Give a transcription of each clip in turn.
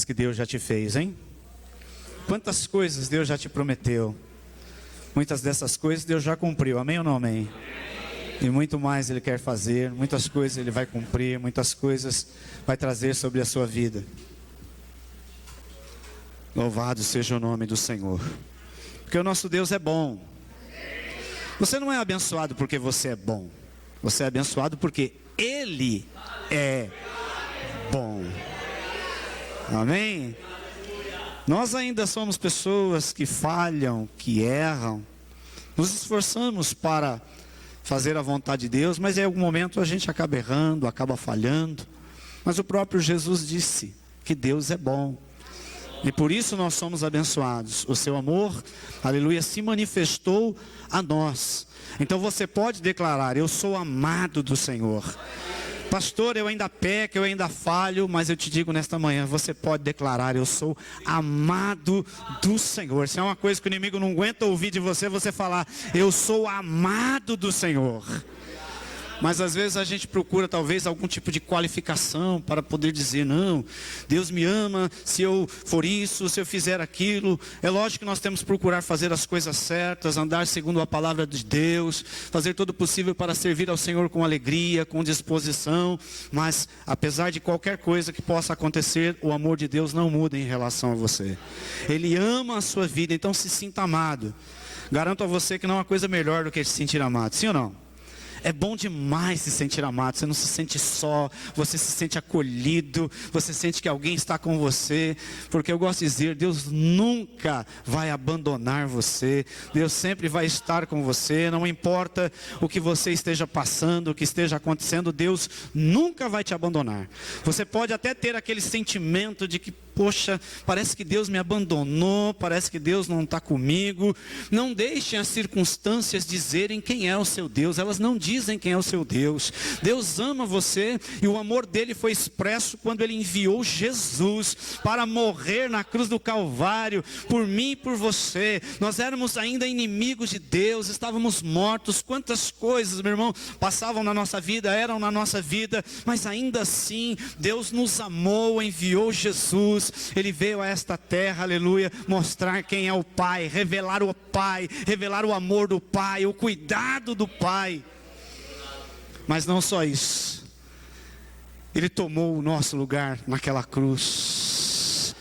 que Deus já te fez, hein? Quantas coisas Deus já te prometeu. Muitas dessas coisas Deus já cumpriu, amém ou não amém? E muito mais Ele quer fazer, muitas coisas Ele vai cumprir, muitas coisas vai trazer sobre a sua vida. Louvado seja o nome do Senhor. Porque o nosso Deus é bom. Você não é abençoado porque você é bom. Você é abençoado porque Ele é bom. Amém? Nós ainda somos pessoas que falham, que erram. Nos esforçamos para fazer a vontade de Deus, mas em algum momento a gente acaba errando, acaba falhando. Mas o próprio Jesus disse que Deus é bom. E por isso nós somos abençoados. O seu amor, aleluia, se manifestou a nós. Então você pode declarar: eu sou amado do Senhor. Pastor, eu ainda peco, eu ainda falho, mas eu te digo nesta manhã, você pode declarar: eu sou amado do Senhor. Se é uma coisa que o inimigo não aguenta ouvir de você, você falar: eu sou amado do Senhor. Mas às vezes a gente procura talvez algum tipo de qualificação para poder dizer: não, Deus me ama se eu for isso, se eu fizer aquilo. É lógico que nós temos que procurar fazer as coisas certas, andar segundo a palavra de Deus, fazer todo o possível para servir ao Senhor com alegria, com disposição. Mas apesar de qualquer coisa que possa acontecer, o amor de Deus não muda em relação a você. Ele ama a sua vida, então se sinta amado. Garanto a você que não há coisa melhor do que se sentir amado, sim ou não? É bom demais se sentir amado. Você não se sente só, você se sente acolhido, você sente que alguém está com você. Porque eu gosto de dizer: Deus nunca vai abandonar você. Deus sempre vai estar com você. Não importa o que você esteja passando, o que esteja acontecendo, Deus nunca vai te abandonar. Você pode até ter aquele sentimento de que: poxa, parece que Deus me abandonou, parece que Deus não está comigo. Não deixem as circunstâncias dizerem quem é o seu Deus. Elas não dizem quem é o seu Deus. Deus ama você, e o amor dele foi expresso quando ele enviou Jesus para morrer na cruz do Calvário, por mim e por você. Nós éramos ainda inimigos de Deus, estávamos mortos. Quantas coisas, meu irmão, passavam na nossa vida, eram na nossa vida, mas ainda assim Deus nos amou, enviou Jesus. Ele veio a esta terra, aleluia, mostrar quem é o Pai, revelar o Pai, revelar o amor do Pai, o cuidado do Pai. Mas não só isso, Ele tomou o nosso lugar naquela cruz,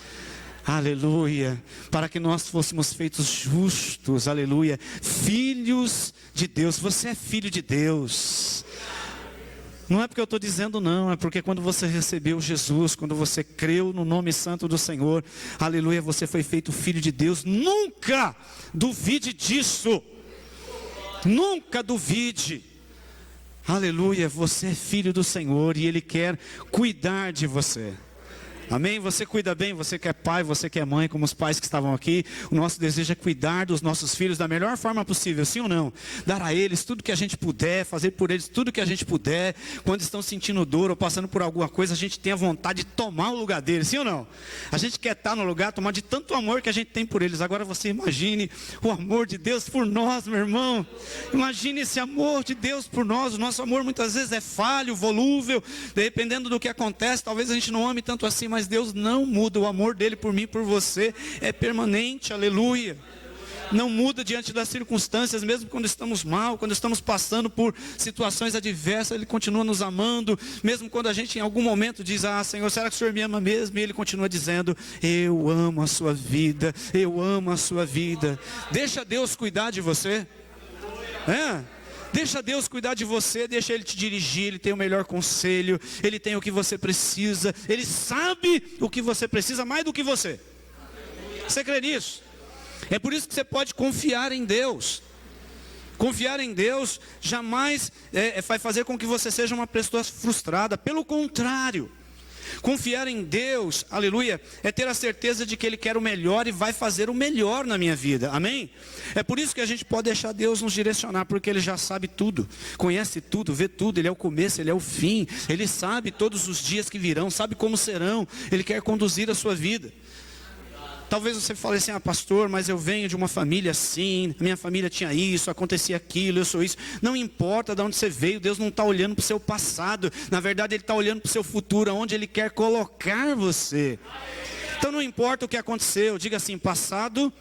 aleluia, para que nós fôssemos feitos justos, aleluia, filhos de Deus. Você é filho de Deus. Não é porque eu estou dizendo não, é porque quando você recebeu Jesus, quando você creu no nome santo do Senhor, aleluia, você foi feito filho de Deus. Nunca duvide disso, nunca duvide, aleluia, você é filho do Senhor e Ele quer cuidar de você. Amém? Você cuida bem, você que é pai, você que é mãe, como os pais que estavam aqui. O nosso desejo é cuidar dos nossos filhos da melhor forma possível, sim ou não? Dar a eles tudo que a gente puder, fazer por eles tudo que a gente puder. Quando estão sentindo dor ou passando por alguma coisa, a gente tem a vontade de tomar o lugar deles, sim ou não? A gente quer estar no lugar, tomar de tanto amor que a gente tem por eles. Agora você imagine o amor de Deus por nós, meu irmão. Imagine esse amor de Deus por nós. O nosso amor muitas vezes é falho, volúvel, dependendo do que acontece. Talvez a gente não ame tanto assim, mas Deus não muda. O amor dele por mim e por você é permanente, aleluia. Não muda diante das circunstâncias, mesmo quando estamos mal, quando estamos passando por situações adversas, Ele continua nos amando. Mesmo quando a gente em algum momento diz: ah, Senhor, será que o Senhor me ama mesmo? E Ele continua dizendo: eu amo a sua vida, eu amo a sua vida. Deixa Deus cuidar de você. Deixa Deus cuidar de você, deixa Ele te dirigir. Ele tem o melhor conselho, Ele tem o que você precisa, Ele sabe o que você precisa mais do que você. Você crê nisso? É por isso que você pode confiar em Deus. Confiar em Deus jamais vai fazer com que você seja uma pessoa frustrada. Pelo contrário, confiar em Deus, aleluia, é ter a certeza de que Ele quer o melhor e vai fazer o melhor na minha vida, amém? É por isso que a gente pode deixar Deus nos direcionar, porque Ele já sabe tudo, conhece tudo, vê tudo. Ele é o começo, Ele é o fim, Ele sabe todos os dias que virão, sabe como serão. Ele quer conduzir a sua vida. Talvez você fale assim: ah, pastor, mas eu venho de uma família assim, minha família tinha isso, acontecia aquilo, eu sou isso. Não importa de onde você veio, Deus não está olhando para o seu passado. Na verdade Ele está olhando para o seu futuro, onde Ele quer colocar você. Então não importa o que aconteceu, diga assim: passado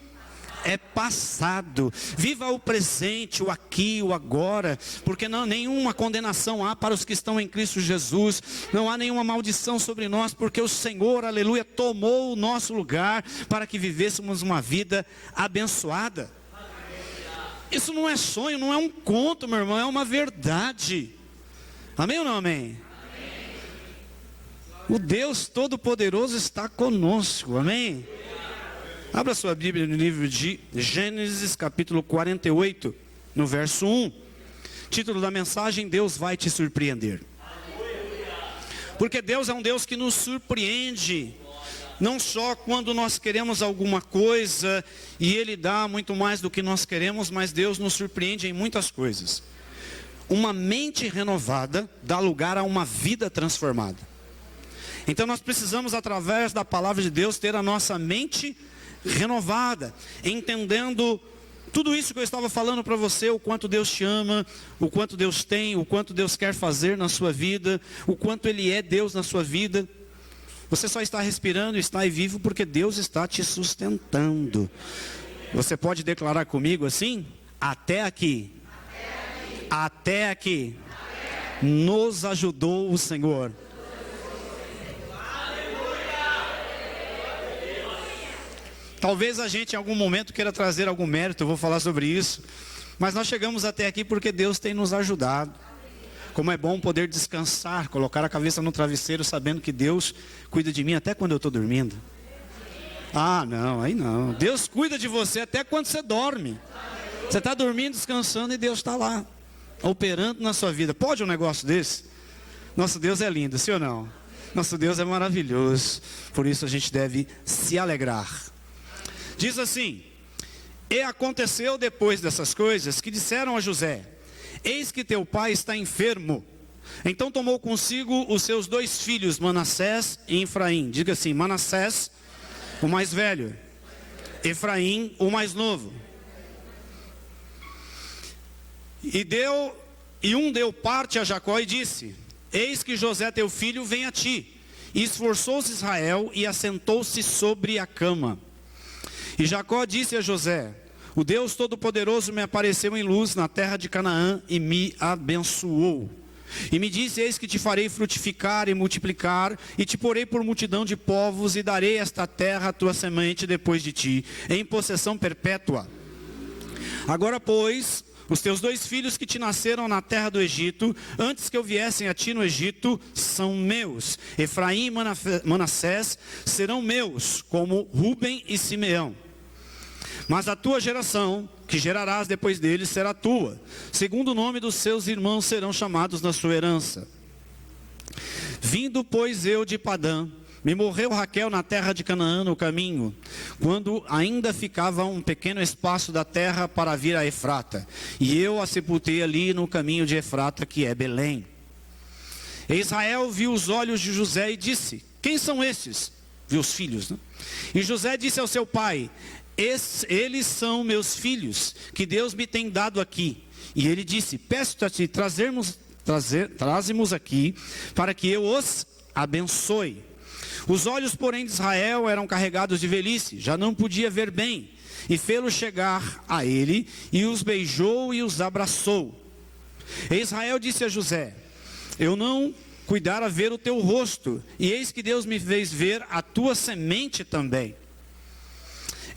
é passado. Viva o presente, o aqui, o agora, porque não, nenhuma condenação há para os que estão em Cristo Jesus. Não há nenhuma maldição sobre nós, porque o Senhor, aleluia, tomou o nosso lugar para que vivêssemos uma vida abençoada. Isso não é sonho, não é um conto, meu irmão, é uma verdade. Amém ou não amém? O Deus Todo-Poderoso está conosco, amém? Abra sua Bíblia no livro de Gênesis, capítulo 48, no verso 1. Título da mensagem: Deus vai te surpreender. Porque Deus é um Deus que nos surpreende. Não só quando nós queremos alguma coisa e Ele dá muito mais do que nós queremos, mas Deus nos surpreende em muitas coisas. Uma mente renovada dá lugar a uma vida transformada. Então nós precisamos, através da palavra de Deus, ter a nossa mente renovada, entendendo tudo isso que eu estava falando para você, o quanto Deus te ama, o quanto Deus tem, o quanto Deus quer fazer na sua vida, o quanto Ele é Deus na sua vida. Você só está respirando, está aí vivo porque Deus está te sustentando. Você pode declarar comigo assim: até aqui, até aqui, nos ajudou o Senhor. Talvez a gente em algum momento queira trazer algum mérito, eu vou falar sobre isso. Mas nós chegamos até aqui porque Deus tem nos ajudado. Como é bom poder descansar, colocar a cabeça no travesseiro sabendo que Deus cuida de mim até quando eu estou dormindo. Ah, não, aí não. Deus cuida de você até quando você dorme. Você está dormindo, descansando e Deus está lá, operando na sua vida. Pode um negócio desse? Nosso Deus é lindo, sim ou não? Nosso Deus é maravilhoso. Por isso a gente deve se alegrar. Diz assim: e aconteceu depois dessas coisas que disseram a José: eis que teu pai está enfermo. Então tomou consigo os seus 2 filhos, Manassés e Efraim. Diga assim: Manassés, o mais velho, Efraim, o mais novo. E um deu parte a Jacó e disse: eis que José teu filho vem a ti. E esforçou-se Israel e assentou-se sobre a cama. E Jacó disse a José: o Deus Todo-Poderoso me apareceu em luz na terra de Canaã e me abençoou. E me disse: eis que te farei frutificar e multiplicar, e te porei por multidão de povos, e darei esta terra à tua semente depois de ti, em possessão perpétua. Agora, pois, os teus 2 filhos que te nasceram na terra do Egito, antes que eu viessem a ti no Egito, são meus. Efraim e Manassés serão meus, como Ruben e Simeão. Mas a tua geração, que gerarás depois deles, será tua. Segundo o nome dos seus irmãos serão chamados na sua herança. Vindo, pois, eu de Padã, me morreu Raquel na terra de Canaã no caminho, quando ainda ficava um pequeno espaço da terra para vir a Efrata. E eu a sepultei ali no caminho de Efrata, que é Belém. E Israel viu os olhos de José e disse: quem são estes? Viu os filhos, né? E José disse ao seu pai: eles são meus filhos, que Deus me tem dado aqui. E ele disse: peço-te trazemos aqui, para que eu os abençoe. Os olhos, porém, de Israel eram carregados de velhice, já não podia ver bem. E fê-los chegar a ele, e os beijou e os abraçou. E Israel disse a José: eu não cuidara ver o teu rosto, e eis que Deus me fez ver a tua semente também.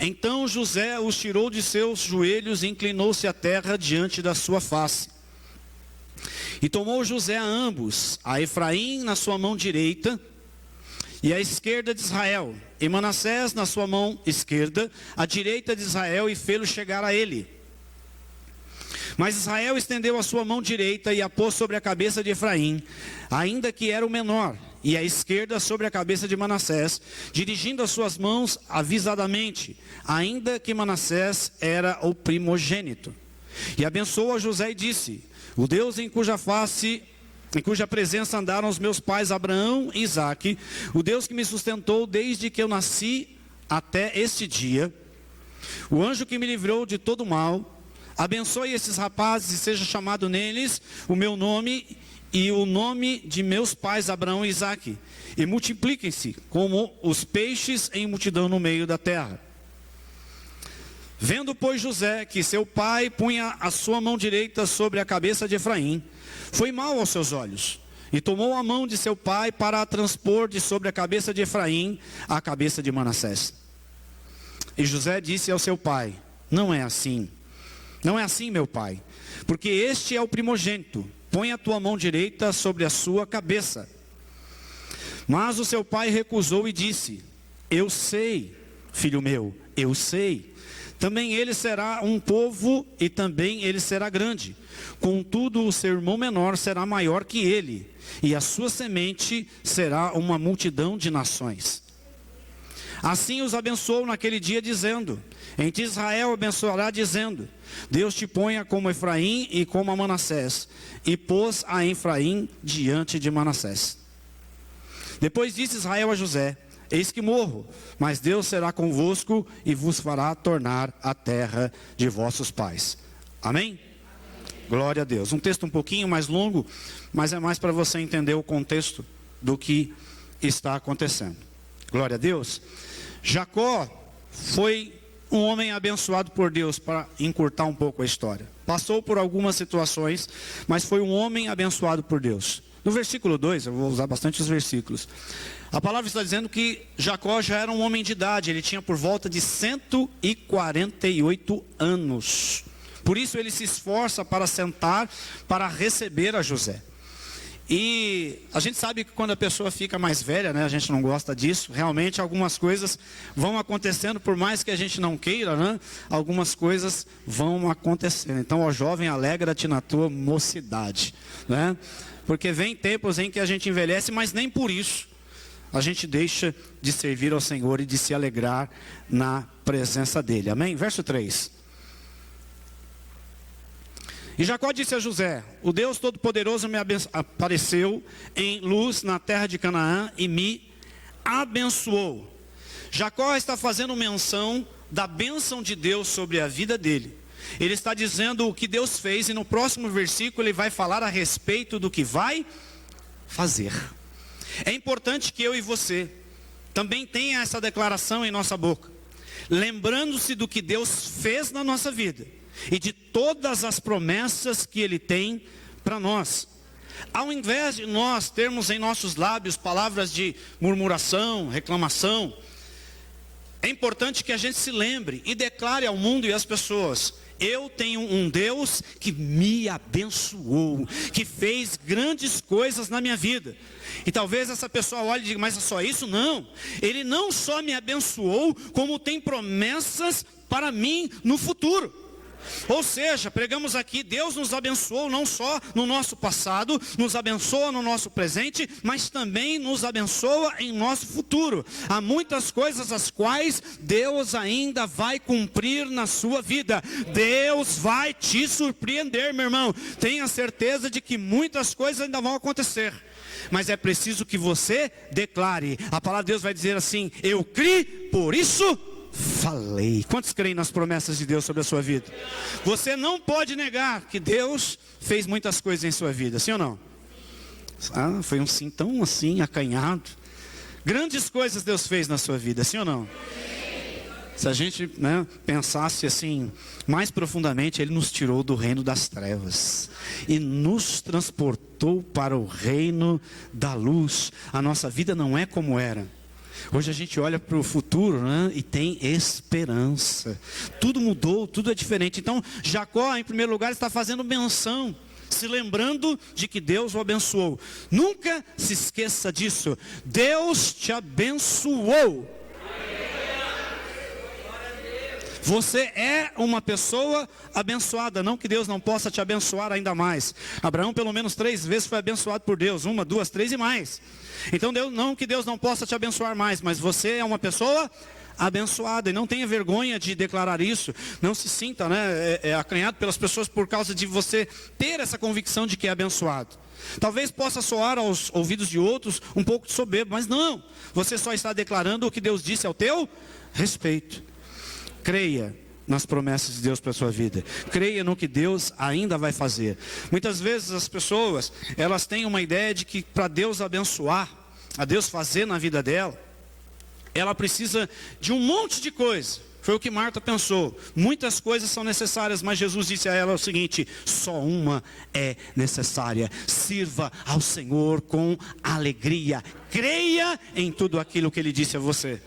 Então José os tirou de seus joelhos e inclinou-se à terra diante da sua face. E tomou José a ambos, a Efraim na sua mão direita e à esquerda de Israel, e Manassés na sua mão esquerda, à direita de Israel, e fê-lo chegar a ele. Mas Israel estendeu a sua mão direita e a pôs sobre a cabeça de Efraim, ainda que era o menor, e a esquerda sobre a cabeça de Manassés, dirigindo as suas mãos avisadamente, ainda que Manassés era o primogênito. E abençoou a José e disse: o Deus em cuja presença andaram os meus pais Abraão e Isaque, o Deus que me sustentou desde que eu nasci até este dia, o anjo que me livrou de todo mal, abençoe esses rapazes e seja chamado neles o meu nome, e o nome de meus pais Abraão e Isaque, e multipliquem-se como os peixes em multidão no meio da terra. Vendo, pois, José que seu pai punha a sua mão direita sobre a cabeça de Efraim, foi mal aos seus olhos, e tomou a mão de seu pai para a transpor de sobre a cabeça de Efraim a cabeça de Manassés. E José disse ao seu pai: não é assim, meu pai, porque este é o primogênito, põe a tua mão direita sobre a sua cabeça. Mas o seu pai recusou e disse: eu sei, filho meu, eu sei. Também ele será um povo e também ele será grande. Contudo, o seu irmão menor será maior que ele, e a sua semente será uma multidão de nações. Assim os abençoou naquele dia, dizendo: em ti Israel abençoará, dizendo: Deus te ponha como Efraim e como a Manassés. E pôs a Efraim diante de Manassés. Depois disse Israel a José: eis que morro, mas Deus será convosco e vos fará tornar a terra de vossos pais. Amém? Glória a Deus. Um texto um pouquinho mais longo, mas é mais para você entender o contexto do que está acontecendo. Glória a Deus. Jacó foi um homem abençoado por Deus, para encurtar um pouco a história. Passou por algumas situações, mas foi um homem abençoado por Deus. No versículo 2, eu vou usar bastante os versículos. A palavra está dizendo que Jacó já era um homem de idade, ele tinha por volta de 148 anos. Por isso ele se esforça para sentar, para receber a José. E a gente sabe que quando a pessoa fica mais velha, né, a gente não gosta disso. Realmente algumas coisas vão acontecendo, por mais que a gente não queira, né, algumas coisas vão acontecendo. Então, ó jovem, alegra-te na tua mocidade, né? Porque vem tempos em que a gente envelhece, mas nem por isso a gente deixa de servir ao Senhor e de se alegrar na presença dele. Amém? Verso 3. E Jacó disse a José: o Deus Todo-Poderoso me apareceu em luz na terra de Canaã e me abençoou. Jacó está fazendo menção da bênção de Deus sobre a vida dele. Ele está dizendo o que Deus fez, e no próximo versículo ele vai falar a respeito do que vai fazer. É importante que eu e você também tenha essa declaração em nossa boca, lembrando-se do que Deus fez na nossa vida e de todas as promessas que Ele tem para nós. Ao invés de nós termos em nossos lábios palavras de murmuração, reclamação, é importante que a gente se lembre e declare ao mundo e às pessoas: eu tenho um Deus que me abençoou, que fez grandes coisas na minha vida. E talvez essa pessoa olhe e diga: mas é só isso? Não, Ele não só me abençoou, como tem promessas para mim no futuro. Ou seja, pregamos aqui, Deus nos abençoou não só no nosso passado, nos abençoa no nosso presente, mas também nos abençoa em nosso futuro. Há muitas coisas as quais Deus ainda vai cumprir na sua vida. Deus vai te surpreender, meu irmão. Tenha certeza de que muitas coisas ainda vão acontecer, mas é preciso que você declare. A palavra de Deus vai dizer assim: eu criei, por isso falei. Quantos creem nas promessas de Deus sobre a sua vida? Você não pode negar que Deus fez muitas coisas em sua vida, sim ou não? Ah, foi um sim tão assim, acanhado. Grandes coisas Deus fez na sua vida, sim ou não? Se a gente, né, pensasse assim, mais profundamente, Ele nos tirou do reino das trevas e nos transportou para o reino da luz. A nossa vida não é como era. Hoje a gente olha para o futuro, né, e tem esperança. Tudo mudou, tudo é diferente. Então Jacó, em primeiro lugar, está fazendo menção, se lembrando de que Deus o abençoou. Nunca se esqueça disso. Deus te abençoou. Você é uma pessoa abençoada. Não que Deus não possa te abençoar ainda mais. Abraão pelo menos 3 vezes foi abençoado por Deus. 1, 2, 3 e mais. Então não que Deus não possa te abençoar mais, mas você é uma pessoa abençoada. E não tenha vergonha de declarar isso. Não se sinta, né, acanhado pelas pessoas por causa de você ter essa convicção de que é abençoado. Talvez possa soar aos ouvidos de outros um pouco de soberbo, mas não. Você só está declarando o que Deus disse ao teu respeito. Creia nas promessas de Deus para a sua vida. Creia no que Deus ainda vai fazer. Muitas vezes as pessoas, elas têm uma ideia de que para Deus abençoar, a Deus fazer na vida dela, ela precisa de um monte de coisa. Foi o que Marta pensou. Muitas coisas são necessárias, mas Jesus disse a ela o seguinte: só uma é necessária. Sirva ao Senhor com alegria. Creia em tudo aquilo que Ele disse a você.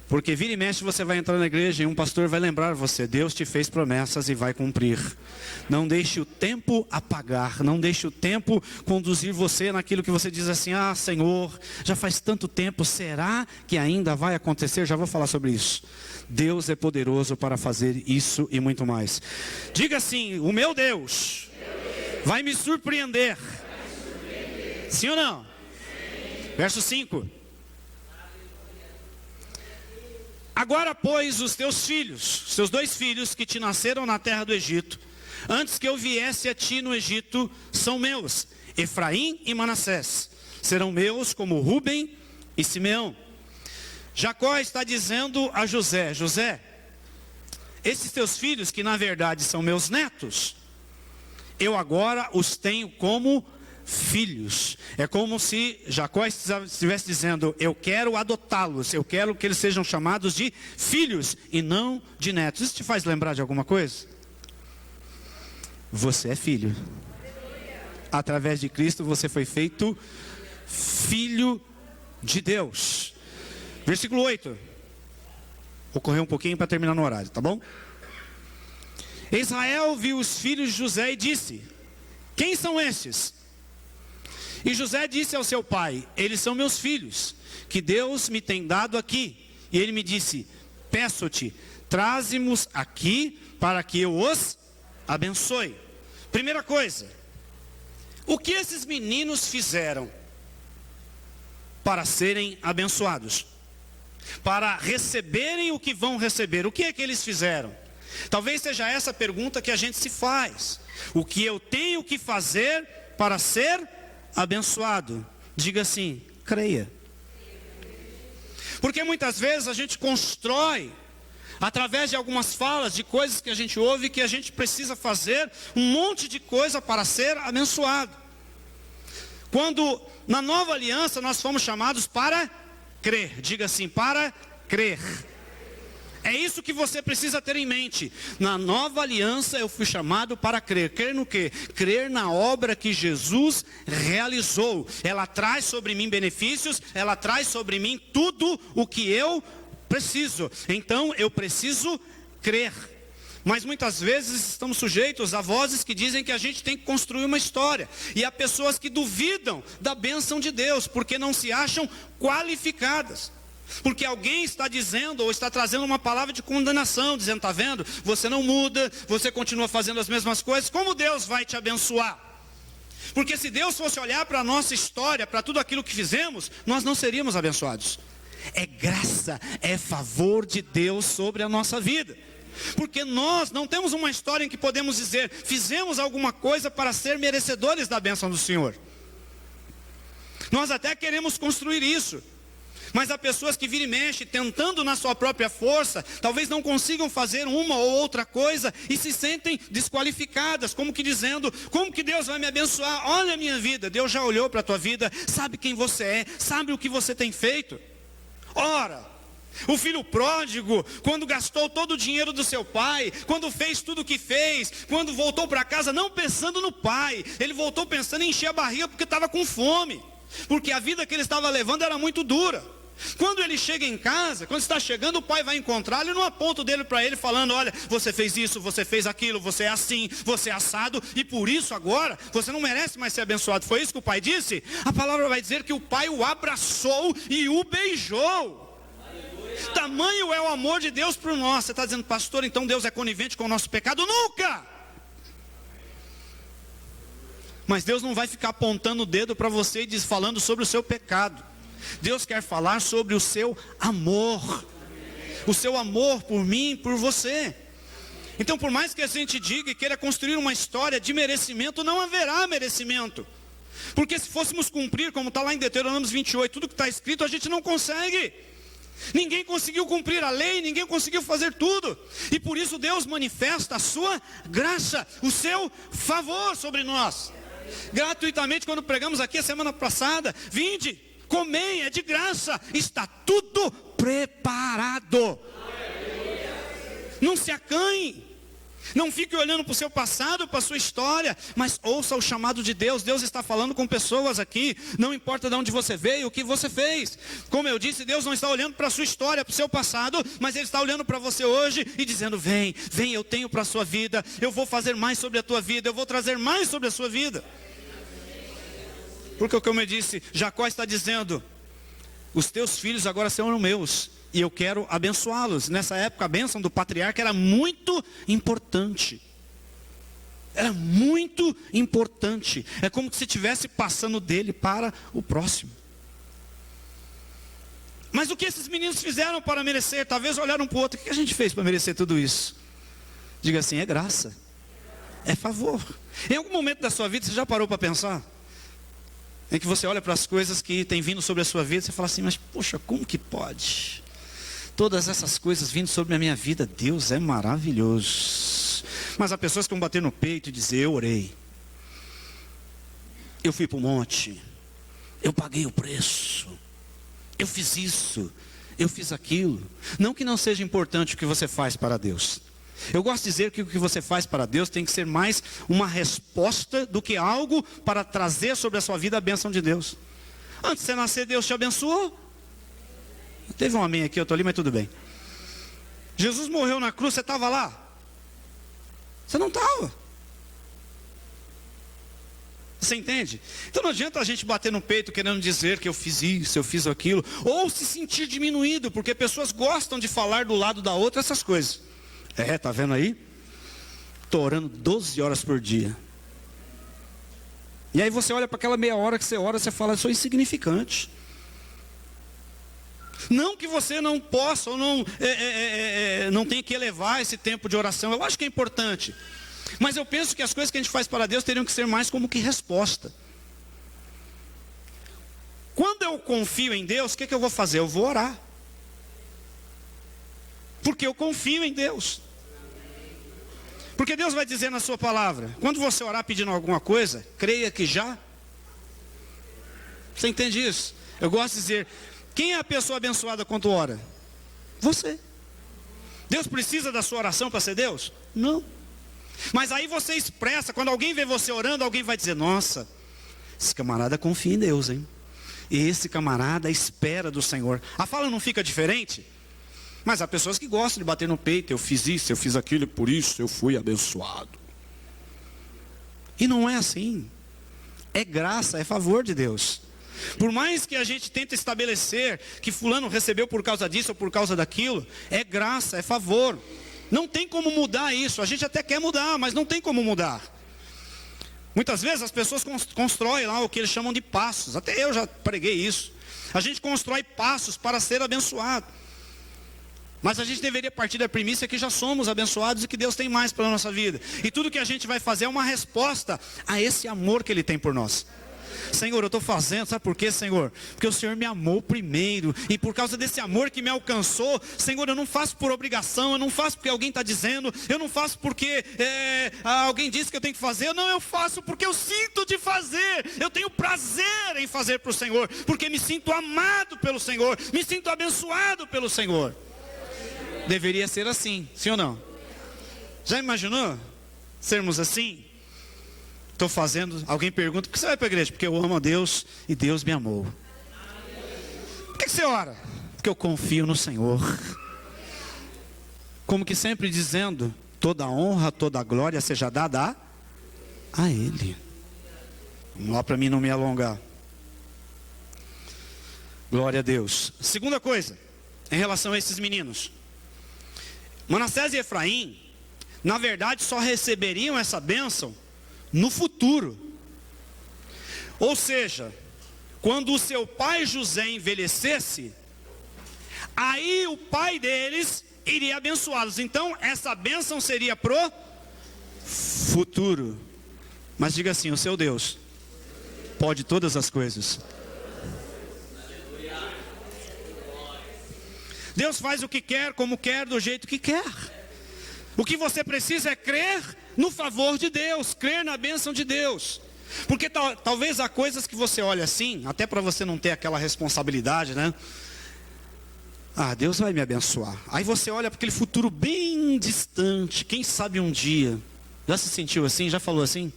Porque vira e mexe você vai entrar na igreja e um pastor vai lembrar você: Deus te fez promessas e vai cumprir. Não deixe o tempo apagar, não deixe o tempo conduzir você naquilo que você diz assim: ah, Senhor, já faz tanto tempo, será que ainda vai acontecer? Já vou falar sobre isso. Deus é poderoso para fazer isso e muito mais. Diga assim: o meu Deus vai me surpreender. Sim ou não? Verso 5. Agora, pois, os teus filhos, seus 2 filhos que te nasceram na terra do Egito, antes que eu viesse a ti no Egito, são meus, Efraim e Manassés. Serão meus como Rúben e Simeão. Jacó está dizendo a José: José, esses teus filhos, que na verdade são meus netos, eu agora os tenho como filhos. É como se Jacó estivesse dizendo: eu quero adotá-los, eu quero que eles sejam chamados de filhos e não de netos. Isso te faz lembrar de alguma coisa? Você é filho. Através de Cristo você foi feito filho de Deus. Versículo 8. Vou correr um pouquinho para terminar no horário, tá bom? Israel viu os filhos de José e disse: quem são estes? E José disse ao seu pai: eles são meus filhos, que Deus me tem dado aqui. E ele me disse: peço-te, traze-mos aqui para que eu os abençoe. Primeira coisa, o que esses meninos fizeram para serem abençoados? Para receberem o que vão receber. O que é que eles fizeram? Talvez seja essa a pergunta que a gente se faz. O que eu tenho que fazer para ser abençoado? Diga assim: creia. Porque muitas vezes a gente constrói, através de algumas falas, de coisas que a gente ouve, que a gente precisa fazer um monte de coisa para ser abençoado. Quando na nova aliança nós fomos chamados para crer. Diga assim: para crer. É isso que você precisa ter em mente. Na nova aliança eu fui chamado para crer. Crer no quê? Crer na obra que Jesus realizou. Ela traz sobre mim benefícios, ela traz sobre mim tudo o que eu preciso. Então eu preciso crer. Mas muitas vezes estamos sujeitos a vozes que dizem que a gente tem que construir uma história. E há pessoas que duvidam da bênção de Deus, porque não se acham qualificadas. Porque alguém está dizendo ou está trazendo uma palavra de condenação, dizendo: está vendo, você não muda, você continua fazendo as mesmas coisas, como Deus vai te abençoar? Porque se Deus fosse olhar para a nossa história, para tudo aquilo que fizemos, nós não seríamos abençoados. É graça, é favor de Deus sobre a nossa vida. Porque nós não temos uma história em que podemos dizer: fizemos alguma coisa para ser merecedores da bênção do Senhor. Nós até queremos construir isso. Mas há pessoas que viram e mexem, tentando na sua própria força, talvez não consigam fazer uma ou outra coisa e se sentem desqualificadas, como que dizendo: como que Deus vai me abençoar? Olha a minha vida. Deus já olhou para a tua vida, sabe quem você é, sabe o que você tem feito. Ora, o filho pródigo, quando gastou todo o dinheiro do seu pai, quando fez tudo o que fez, quando voltou para casa não pensando no pai, ele voltou pensando em encher a barriga porque estava com fome, porque a vida que ele estava levando era muito dura. Quando ele chega em casa, quando está chegando, o pai vai encontrá-lo e não aponta o dedo para ele falando: olha, você fez isso, você fez aquilo, você é assim, você é assado, e por isso agora você não merece mais ser abençoado. Foi isso que o pai disse? A palavra vai dizer que o pai o abraçou e o beijou. Tamanho é o amor de Deus por nós. Você está dizendo: pastor, então Deus é conivente com o nosso pecado? Nunca! Mas Deus não vai ficar apontando o dedo para você e falando sobre o seu pecado. Deus quer falar sobre o seu amor. O seu amor por mim e por você. Então, por mais que a gente diga e queira construir uma história de merecimento, não haverá merecimento. Porque se fôssemos cumprir, como está lá em Deuteronômio 28, tudo que está escrito, a gente não consegue. Ninguém conseguiu cumprir a lei, ninguém conseguiu fazer tudo. E por isso Deus manifesta a sua graça, o seu favor sobre nós. Gratuitamente, quando pregamos aqui a semana passada, vinde, comei, é de graça, está tudo preparado. Não se acanhe. Não fique olhando para o seu passado, para a sua história, mas ouça o chamado de Deus. Deus está falando com pessoas aqui, não importa de onde você veio, o que você fez. Como eu disse, Deus não está olhando para a sua história, para o seu passado, mas Ele está olhando para você hoje e dizendo: vem, vem, eu tenho para a sua vida, eu vou fazer mais sobre a tua vida, eu vou trazer mais sobre a sua vida. Porque como eu disse, Jacó está dizendo: os teus filhos agora serão meus, e eu quero abençoá-los. Nessa época a bênção do patriarca era muito importante. Era muito importante. É como se estivesse passando dele para o próximo. Mas o que esses meninos fizeram para merecer? Talvez olharam para o outro: o que a gente fez para merecer tudo isso? Diga assim: é graça, é favor. Em algum momento da sua vida você já parou para pensar? Em que você olha para as coisas que têm vindo sobre a sua vida, você fala assim: mas poxa, como que pode? Todas essas coisas vindo sobre a minha vida, Deus é maravilhoso. Mas há pessoas que vão bater no peito e dizer: eu orei, eu fui para o monte, eu paguei o preço, eu fiz isso, eu fiz aquilo. Não que não seja importante o que você faz para Deus. Eu gosto de dizer que o que você faz para Deus tem que ser mais uma resposta do que algo para trazer sobre a sua vida a bênção de Deus. Antes de você nascer, Deus te abençoou. Teve um amém aqui, eu estou ali, mas tudo bem. Jesus morreu na cruz, você estava lá? Você não estava. Você entende? Então não adianta a gente bater no peito querendo dizer que eu fiz isso, eu fiz aquilo, ou se sentir diminuído, porque pessoas gostam de falar do lado da outra essas coisas. Tá vendo aí? Estou orando 12 horas por dia. E aí você olha para aquela meia hora que você ora, você fala: eu sou insignificante. Não que você não possa ou não tenha que elevar esse tempo de oração. Eu acho que é importante. Mas eu penso que as coisas que a gente faz para Deus teriam que ser mais como que resposta. Quando eu confio em Deus, o que eu vou fazer? Eu vou orar. Porque eu confio em Deus. Porque Deus vai dizer na sua palavra: quando você orar pedindo alguma coisa, creia que já. Você entende isso? Eu gosto de dizer: quem é a pessoa abençoada quando ora? Você. Deus precisa da sua oração para ser Deus? Não. Mas aí você expressa, quando alguém vê você orando, alguém vai dizer: nossa, esse camarada confia em Deus, hein? E esse camarada espera do Senhor. A fala não fica diferente? Mas há pessoas que gostam de bater no peito: eu fiz isso, eu fiz aquilo, e por isso eu fui abençoado. E não é assim. É graça, é favor de Deus. Por mais que a gente tente estabelecer que fulano recebeu por causa disso ou por causa daquilo, é graça, é favor. Não tem como mudar isso. A gente até quer mudar, mas não tem como mudar. Muitas vezes as pessoas constroem lá o que eles chamam de passos. Até eu já preguei isso. A gente constrói passos para ser abençoado. Mas a gente deveria partir da premissa que já somos abençoados e que Deus tem mais para a nossa vida. E tudo que a gente vai fazer é uma resposta a esse amor que Ele tem por nós. Senhor, eu estou fazendo, sabe por quê, Senhor? Porque o Senhor me amou primeiro, e por causa desse amor que me alcançou, Senhor, eu não faço por obrigação, eu não faço porque alguém está dizendo, eu não faço porque alguém disse que eu tenho que fazer, não, eu faço porque eu sinto de fazer, eu tenho prazer em fazer para o Senhor, porque me sinto amado pelo Senhor, me sinto abençoado pelo Senhor. Deveria ser assim, sim ou não? Já imaginou sermos assim? Estou fazendo, alguém pergunta: por que você vai para a igreja? Porque eu amo a Deus e Deus me amou. Por que você ora? Porque eu confio no Senhor. Como que sempre dizendo: toda honra, toda glória seja dada a Ele. Vamos lá para mim não me alongar. Glória a Deus. Segunda coisa, em relação a esses meninos: Manassés e Efraim, na verdade, só receberiam essa bênção no futuro. Ou seja, quando o seu pai José envelhecesse, aí o pai deles iria abençoá-los. Então essa bênção seria pro futuro. Mas diga assim: o seu Deus pode todas as coisas. Deus faz o que quer, como quer, do jeito que quer. O que você precisa é crer no favor de Deus, crer na bênção de Deus. Porque talvez há coisas que você olha assim, até para você não ter aquela responsabilidade, né? Ah, Deus vai me abençoar. Aí você olha para aquele futuro bem distante, quem sabe um dia. Já se sentiu assim? Já falou assim?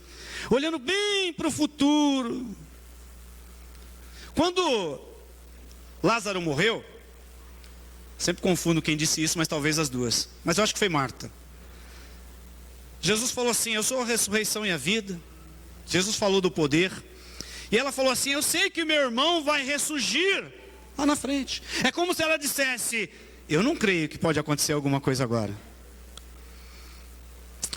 Olhando bem para o futuro. Quando Lázaro morreu, sempre confundo quem disse isso, mas talvez as duas. Mas eu acho que foi Marta. Jesus falou assim: eu sou a ressurreição e a vida. Jesus falou do poder. E ela falou assim: eu sei que meu irmão vai ressurgir lá na frente. É como se ela dissesse: eu não creio que pode acontecer alguma coisa agora.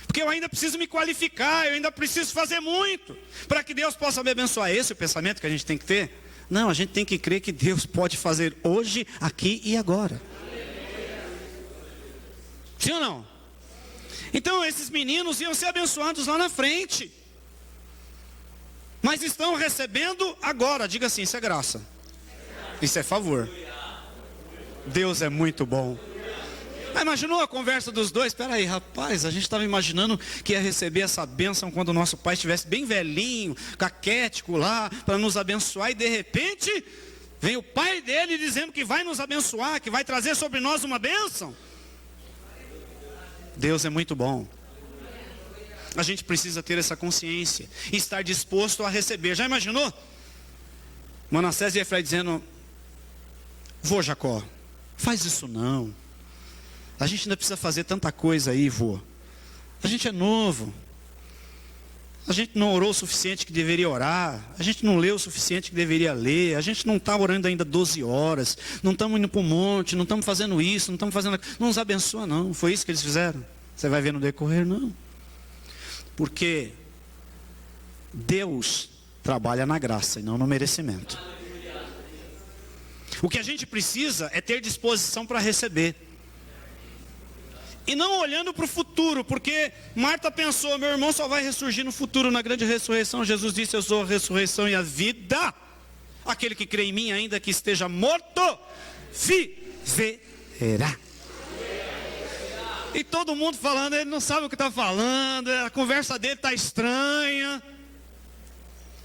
Porque eu ainda preciso me qualificar, eu ainda preciso fazer muito para que Deus possa me abençoar. Esse é o pensamento que a gente tem que ter? Não, a gente tem que crer que Deus pode fazer hoje, aqui e agora. Sim ou não? Então esses meninos iam ser abençoados lá na frente. Mas estão recebendo agora. Diga assim: isso é graça. Isso é favor. Deus é muito bom. Imaginou a conversa dos dois? Espera aí, rapaz, a gente estava imaginando que ia receber essa bênção quando o nosso pai estivesse bem velhinho, caquético lá, para nos abençoar. E de repente, vem o pai dele dizendo que vai nos abençoar, que vai trazer sobre nós uma bênção. Deus é muito bom. A gente precisa ter essa consciência e estar disposto a receber. Já imaginou? Manassés e Efraim dizendo: vô Jacó, faz isso não. A gente ainda precisa fazer tanta coisa aí, vô. A gente é novo. A gente não orou o suficiente que deveria orar. A gente não leu o suficiente que deveria ler. A gente não está orando ainda 12 horas. Não estamos indo para o monte. Não estamos fazendo isso. Não estamos fazendo... Não nos abençoa, não. Foi isso que eles fizeram? Você vai ver no decorrer, não. Porque Deus trabalha na graça e não no merecimento. O que a gente precisa é ter disposição para receber. E não olhando para o futuro, porque Marta pensou: meu irmão só vai ressurgir no futuro, na grande ressurreição. Jesus disse: eu sou a ressurreição e a vida. Aquele que crê em mim, ainda que esteja morto, viverá. E todo mundo falando, ele não sabe o que está falando, a conversa dele está estranha.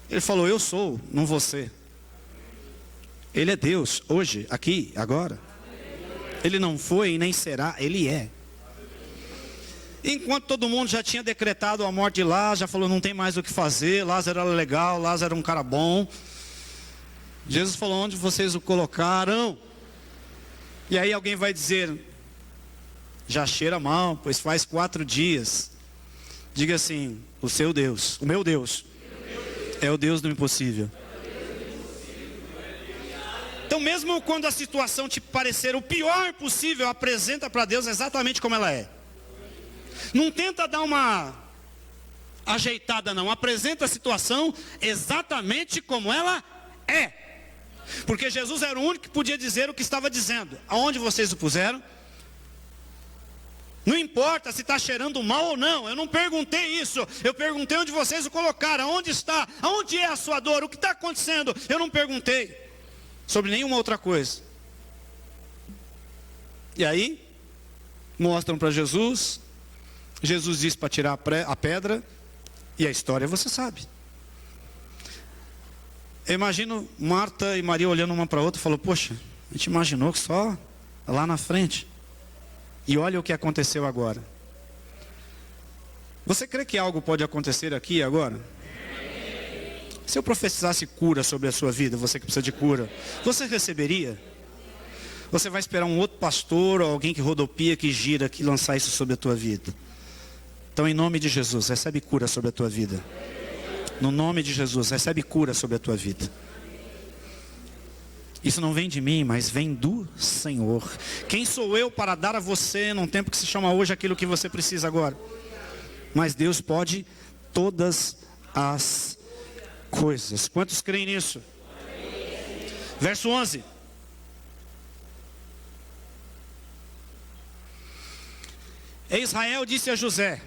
Ele falou: eu sou, não você. Ele é Deus, hoje, aqui, agora. Ele não foi e nem será, ele é. Enquanto todo mundo já tinha decretado a morte de Lázaro, já falou: não tem mais o que fazer, Lázaro era legal, Lázaro era um cara bom. Jesus falou: onde vocês o colocaram? E aí alguém vai dizer: já cheira mal, pois faz 4 dias. Diga assim: o seu Deus, o meu Deus, é o Deus do impossível. Então mesmo quando a situação te parecer o pior possível, apresenta para Deus exatamente como ela é. Não tenta dar uma ajeitada não, apresenta a situação exatamente como ela é. Porque Jesus era o único que podia dizer o que estava dizendo. Aonde vocês o puseram? Não importa se está cheirando mal ou não, eu não perguntei isso. Eu perguntei onde vocês o colocaram, aonde está, aonde é a sua dor, o que está acontecendo. Eu não perguntei sobre nenhuma outra coisa. E aí, mostram para Jesus. Jesus disse para tirar a pedra, e a história você sabe. Eu imagino Marta e Maria olhando uma para a outra e falou: poxa, a gente imaginou que só lá na frente. E olha o que aconteceu agora. Você crê que algo pode acontecer aqui e agora? Se eu profetizasse cura sobre a sua vida, você que precisa de cura, você receberia? Você vai esperar um outro pastor ou alguém que rodopia, que gira, que lançar isso sobre a tua vida? Então, em nome de Jesus, recebe cura sobre a tua vida. No nome de Jesus, recebe cura sobre a tua vida. Isso não vem de mim, mas vem do Senhor. Quem sou eu para dar a você, num tempo que se chama hoje, aquilo que você precisa agora? Mas Deus pode todas as coisas. Quantos creem nisso? Verso 11. E Israel disse a José: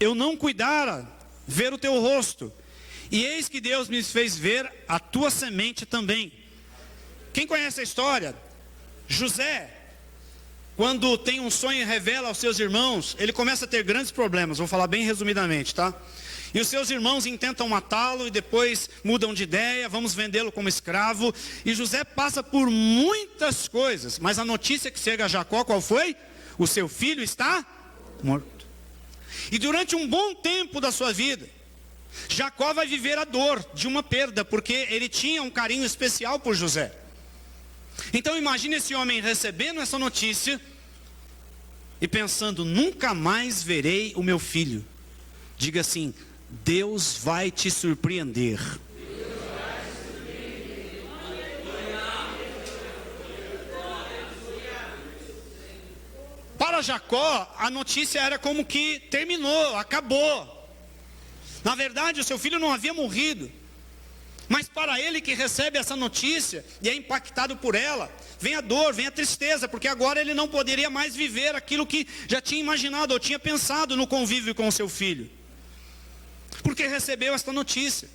eu não cuidara ver o teu rosto, e eis que Deus me fez ver a tua semente também. Quem conhece a história? José quando tem um sonho e revela aos seus irmãos, ele começa a ter grandes problemas. Vou falar bem resumidamente, tá? E os seus irmãos intentam matá-lo e depois mudam de ideia, vamos vendê-lo como escravo. E José passa por muitas coisas, mas a notícia que chega a Jacó, qual foi? O seu filho está morto. E durante um bom tempo da sua vida, Jacó vai viver a dor de uma perda, porque ele tinha um carinho especial por José. Então imagine esse homem recebendo essa notícia e pensando: nunca mais verei o meu filho. Diga assim: Deus vai te surpreender. Para Jacó, a notícia era como que terminou, acabou. Na verdade, o seu filho não havia morrido. Mas para ele que recebe essa notícia e é impactado por ela, vem a dor, vem a tristeza, porque agora ele não poderia mais viver aquilo que já tinha imaginado ou tinha pensado no convívio com o seu filho. Porque recebeu esta notícia.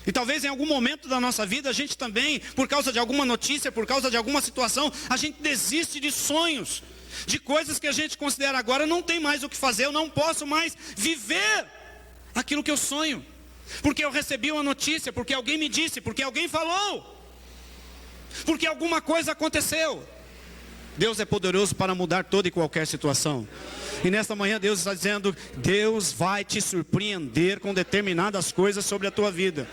E talvez em algum momento da nossa vida a gente também, por causa de alguma notícia, por causa de alguma situação, a gente desiste de sonhos, de coisas que a gente considera agora não tem mais o que fazer, eu não posso mais viver aquilo que eu sonho. Porque eu recebi uma notícia, porque alguém me disse, porque alguém falou, porque alguma coisa aconteceu. Deus é poderoso para mudar toda e qualquer situação. E nesta manhã Deus está dizendo: Deus vai te surpreender com determinadas coisas sobre a tua vida.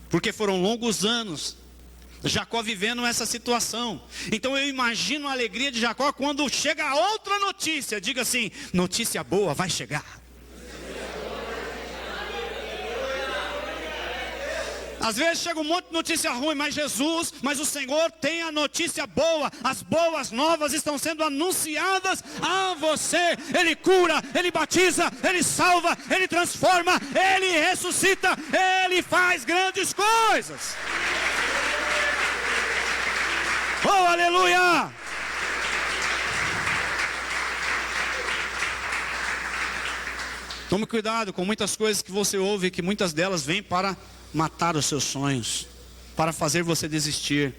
Porque foram longos anos Jacó vivendo essa situação. Então eu imagino a alegria de Jacó quando chega outra notícia. Diga assim: notícia boa vai chegar. Às vezes chega um monte de notícia ruim, mas o Senhor tem a notícia boa. As boas novas estão sendo anunciadas a você. Ele cura, Ele batiza, Ele salva, Ele transforma, Ele ressuscita, Ele faz grandes coisas. Oh, aleluia! Tome cuidado com muitas coisas que você ouve, que muitas delas vêm para matar os seus sonhos, para fazer você desistir,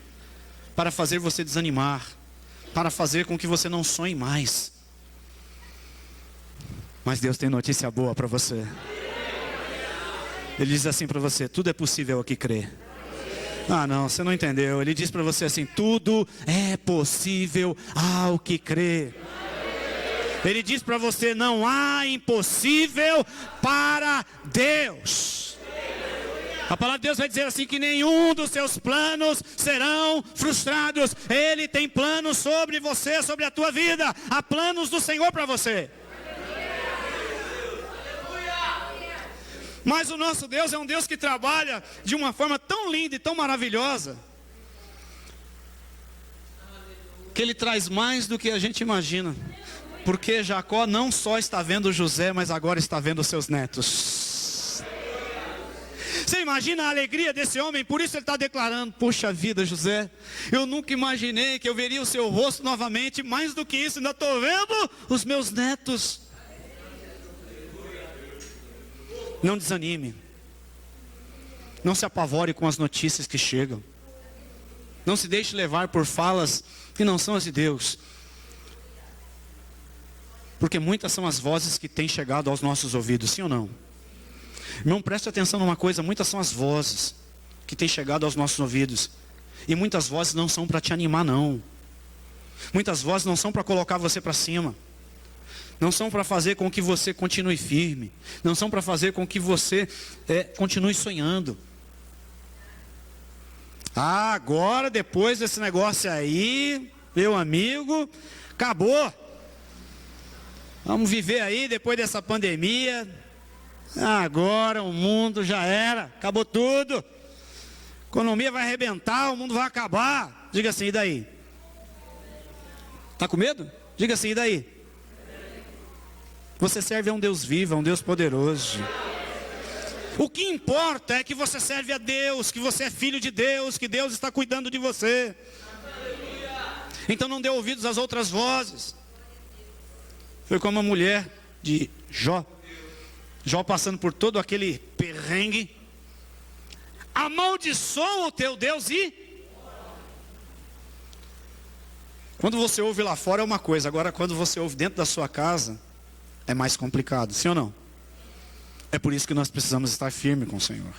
para fazer você desanimar, para fazer com que você não sonhe mais. Mas Deus tem notícia boa para você. Ele diz assim para você: tudo é possível ao que crê. Ah não, você não entendeu. Ele diz para você assim: tudo é possível ao que crê. Ele diz para você: não há impossível para Deus. A palavra de Deus vai dizer assim, que nenhum dos seus planos serão frustrados. Ele tem planos sobre você, sobre a tua vida. Há planos do Senhor para você. Mas o nosso Deus é um Deus que trabalha de uma forma tão linda e tão maravilhosa, que Ele traz mais do que a gente imagina. Porque Jacó não só está vendo José, mas agora está vendo os seus netos. Você imagina a alegria desse homem? Por isso ele está declarando: puxa vida, José, eu nunca imaginei que eu veria o seu rosto novamente. Mais do que isso, ainda estou vendo os meus netos. Não desanime. Não se apavore com as notícias que chegam. Não se deixe levar por falas que não são as de Deus. Porque muitas são as vozes que têm chegado aos nossos ouvidos, sim ou não? Irmão, preste atenção numa coisa: muitas são as vozes que têm chegado aos nossos ouvidos. E muitas vozes não são para te animar, não. Muitas vozes não são para colocar você para cima. Não são para fazer com que você continue firme. Não são para fazer com que você continue sonhando. Ah, agora depois desse negócio aí, meu amigo, acabou. Vamos viver aí depois dessa pandemia. Agora o mundo já era, acabou tudo. A economia vai arrebentar, o mundo vai acabar. Diga assim: e daí? Está com medo? Diga assim: e daí? Você serve a um Deus vivo, a um Deus poderoso. O que importa é que você serve a Deus, que você é filho de Deus, que Deus está cuidando de você. Então não dê ouvidos às outras vozes. Foi como a mulher de Jó. Jó passando por todo aquele perrengue. Amaldiçoa o teu Deus e Quando você ouve lá fora é uma coisa, agora quando você ouve dentro da sua casa, é mais complicado, sim ou não? É por isso que nós precisamos estar firmes com o Senhor.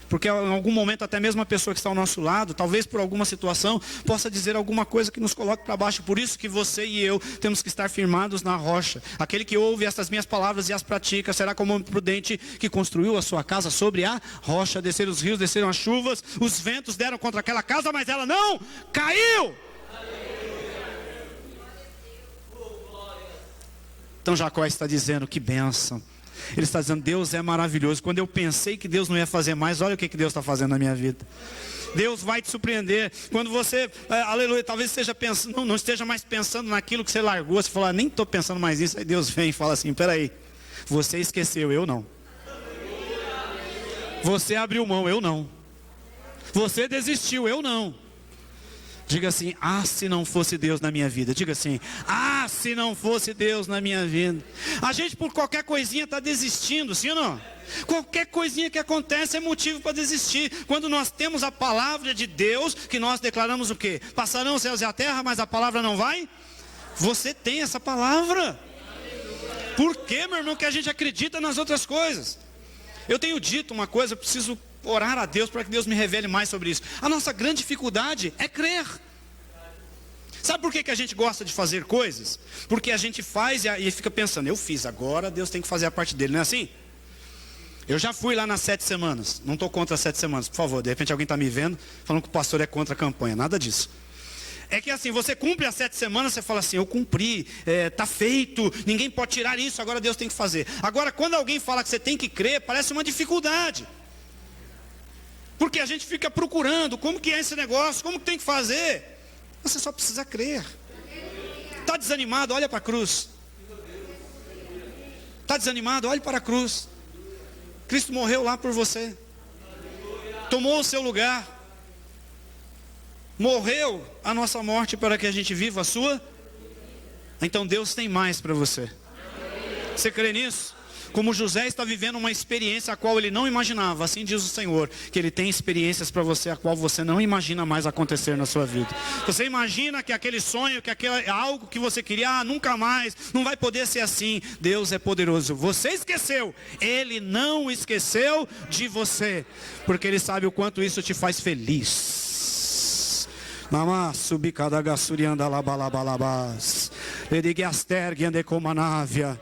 Porque em algum momento até mesmo a pessoa que está ao nosso lado, talvez por alguma situação, possa dizer alguma coisa que nos coloque para baixo. Por isso que você e eu temos que estar firmados na rocha. Aquele que ouve estas minhas palavras e as pratica, será como um homem prudente que construiu a sua casa sobre a rocha. Desceram os rios, desceram as chuvas, os ventos deram contra aquela casa, mas ela não caiu. Então Jacó está dizendo, que bênção. Ele está dizendo, Deus é maravilhoso. Quando eu pensei que Deus não ia fazer mais, olha o que Deus está fazendo na minha vida. Deus vai te surpreender. Quando você, aleluia, talvez esteja pensando, não esteja mais pensando naquilo que você largou. Você fala, nem estou pensando mais nisso. Aí Deus vem e fala assim, peraí, você esqueceu, eu não. Você abriu mão, eu não. Você desistiu, eu não. Diga assim, se não fosse Deus na minha vida. Diga assim, se não fosse Deus na minha vida. A gente por qualquer coisinha está desistindo, sim ou não? Qualquer coisinha que acontece é motivo para desistir. Quando nós temos a palavra de Deus, que nós declaramos o quê? Passarão os céus e a terra, mas a palavra não vai? Você tem essa palavra. Por quê, meu irmão, que a gente acredita nas outras coisas? Eu tenho dito uma coisa, eu preciso orar a Deus para que Deus me revele mais sobre isso. A nossa grande dificuldade é crer. Sabe por que a gente gosta de fazer coisas? Porque a gente faz e fica pensando, eu fiz, agora Deus tem que fazer a parte dele, não é assim? Eu já fui lá nas 7 semanas, não estou contra as 7 semanas, por favor, de repente alguém está me vendo, falando que o pastor é contra a campanha, nada disso. É que assim, você cumpre as 7 semanas, você fala assim, eu cumpri, está feito, ninguém pode tirar isso, agora Deus tem que fazer. Agora, quando alguém fala que você tem que crer, parece uma dificuldade. Porque a gente fica procurando, como que é esse negócio, como que tem que fazer? Você só precisa crer. Está desanimado? Olha para a cruz. Está desanimado? Olhe para a cruz. Cristo morreu lá por você. Tomou o seu lugar. Morreu a nossa morte para que a gente viva a sua. Então Deus tem mais para você. Você crê nisso? Como José está vivendo uma experiência a qual ele não imaginava, assim diz o Senhor, que Ele tem experiências para você a qual você não imagina mais acontecer na sua vida. Você imagina que aquele sonho, que aquele algo que você queria, nunca mais, não vai poder ser assim. Deus é poderoso. Você esqueceu, Ele não esqueceu de você, porque Ele sabe o quanto isso te faz feliz. Mamá, subi cada gassurianda labalabalabas. Ledigastergue ande com manávia.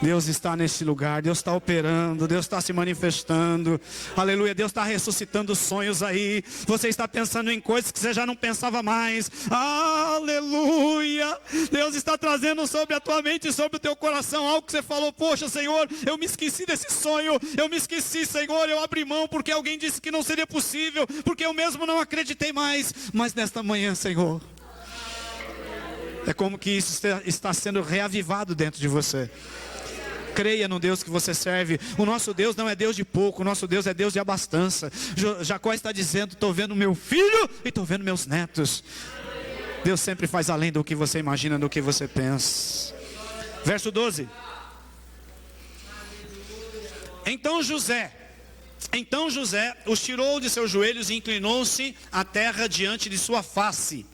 Deus está neste lugar, Deus está operando, Deus está se manifestando, aleluia, Deus está ressuscitando sonhos aí, você está pensando em coisas que você já não pensava mais, aleluia, Deus está trazendo sobre a tua mente e sobre o teu coração algo que você falou, poxa Senhor, eu me esqueci desse sonho, eu me esqueci Senhor, eu abri mão porque alguém disse que não seria possível, porque eu mesmo não acreditei mais, mas nesta manhã Senhor, é como que isso está sendo reavivado dentro de você. Creia no Deus que você serve. O nosso Deus não é Deus de pouco, o nosso Deus é Deus de abastança. Jacó está dizendo, estou vendo meu filho e estou vendo meus netos. Deus sempre faz além do que você imagina, do que você pensa. Verso 12. Então José os tirou de seus joelhos e inclinou-se à terra diante de sua face.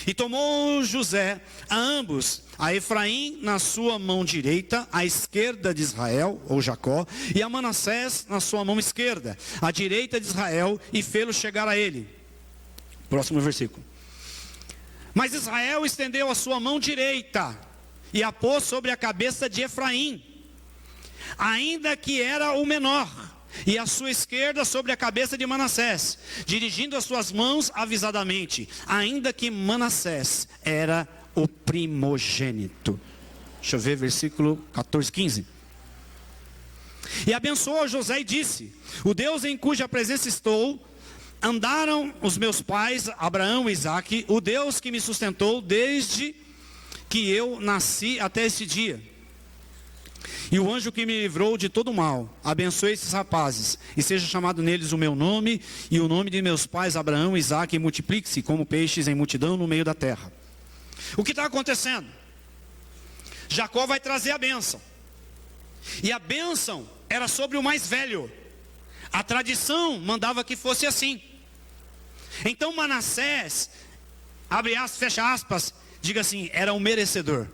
E tomou José a ambos, a Efraim na sua mão direita, à esquerda de Israel, ou Jacó, e a Manassés na sua mão esquerda, à direita de Israel, e fê-lo chegar a ele. Próximo versículo. Mas Israel estendeu a sua mão direita, e a pôs sobre a cabeça de Efraim, ainda que era o menor, e a sua esquerda sobre a cabeça de Manassés, dirigindo as suas mãos avisadamente, ainda que Manassés era o primogênito. Deixa eu ver, versículo 14, 15. E abençoou José e disse, o Deus em cuja presença estou, andaram os meus pais, Abraão e Isaque, o Deus que me sustentou desde que eu nasci até este dia. E o anjo que me livrou de todo mal, abençoe esses rapazes, e seja chamado neles o meu nome, e o nome de meus pais, Abraão e Isaque, e multiplique-se como peixes em multidão no meio da terra. O que está acontecendo? Jacó vai trazer a bênção. E a bênção era sobre o mais velho. A tradição mandava que fosse assim. Então Manassés abre aspas, fecha aspas, diga assim, era um merecedor.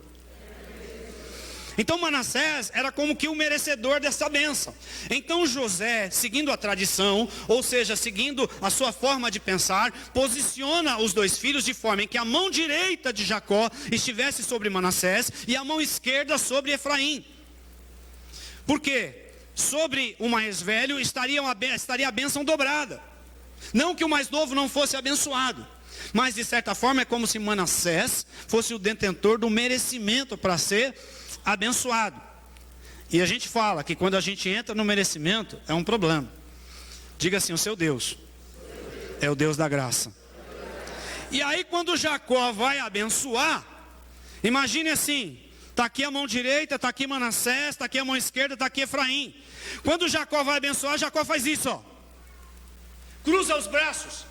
Então Manassés era como que o merecedor dessa bênção. Então José, seguindo a tradição, ou seja, seguindo a sua forma de pensar, posiciona os dois filhos de forma em que a mão direita de Jacó estivesse sobre Manassés e a mão esquerda sobre Efraim. Por quê? Sobre o mais velho estaria a bênção dobrada. Não que o mais novo não fosse abençoado, mas de certa forma é como se Manassés fosse o detentor do merecimento para ser abençoado. E a gente fala que quando a gente entra no merecimento é um problema. Diga assim, o seu Deus é o Deus da graça. E aí quando Jacó vai abençoar, imagine assim, está aqui a mão direita, está aqui Manassés, está aqui a mão esquerda, está aqui Efraim. Quando Jacó vai abençoar, Jacó faz isso, ó. Cruza os braços,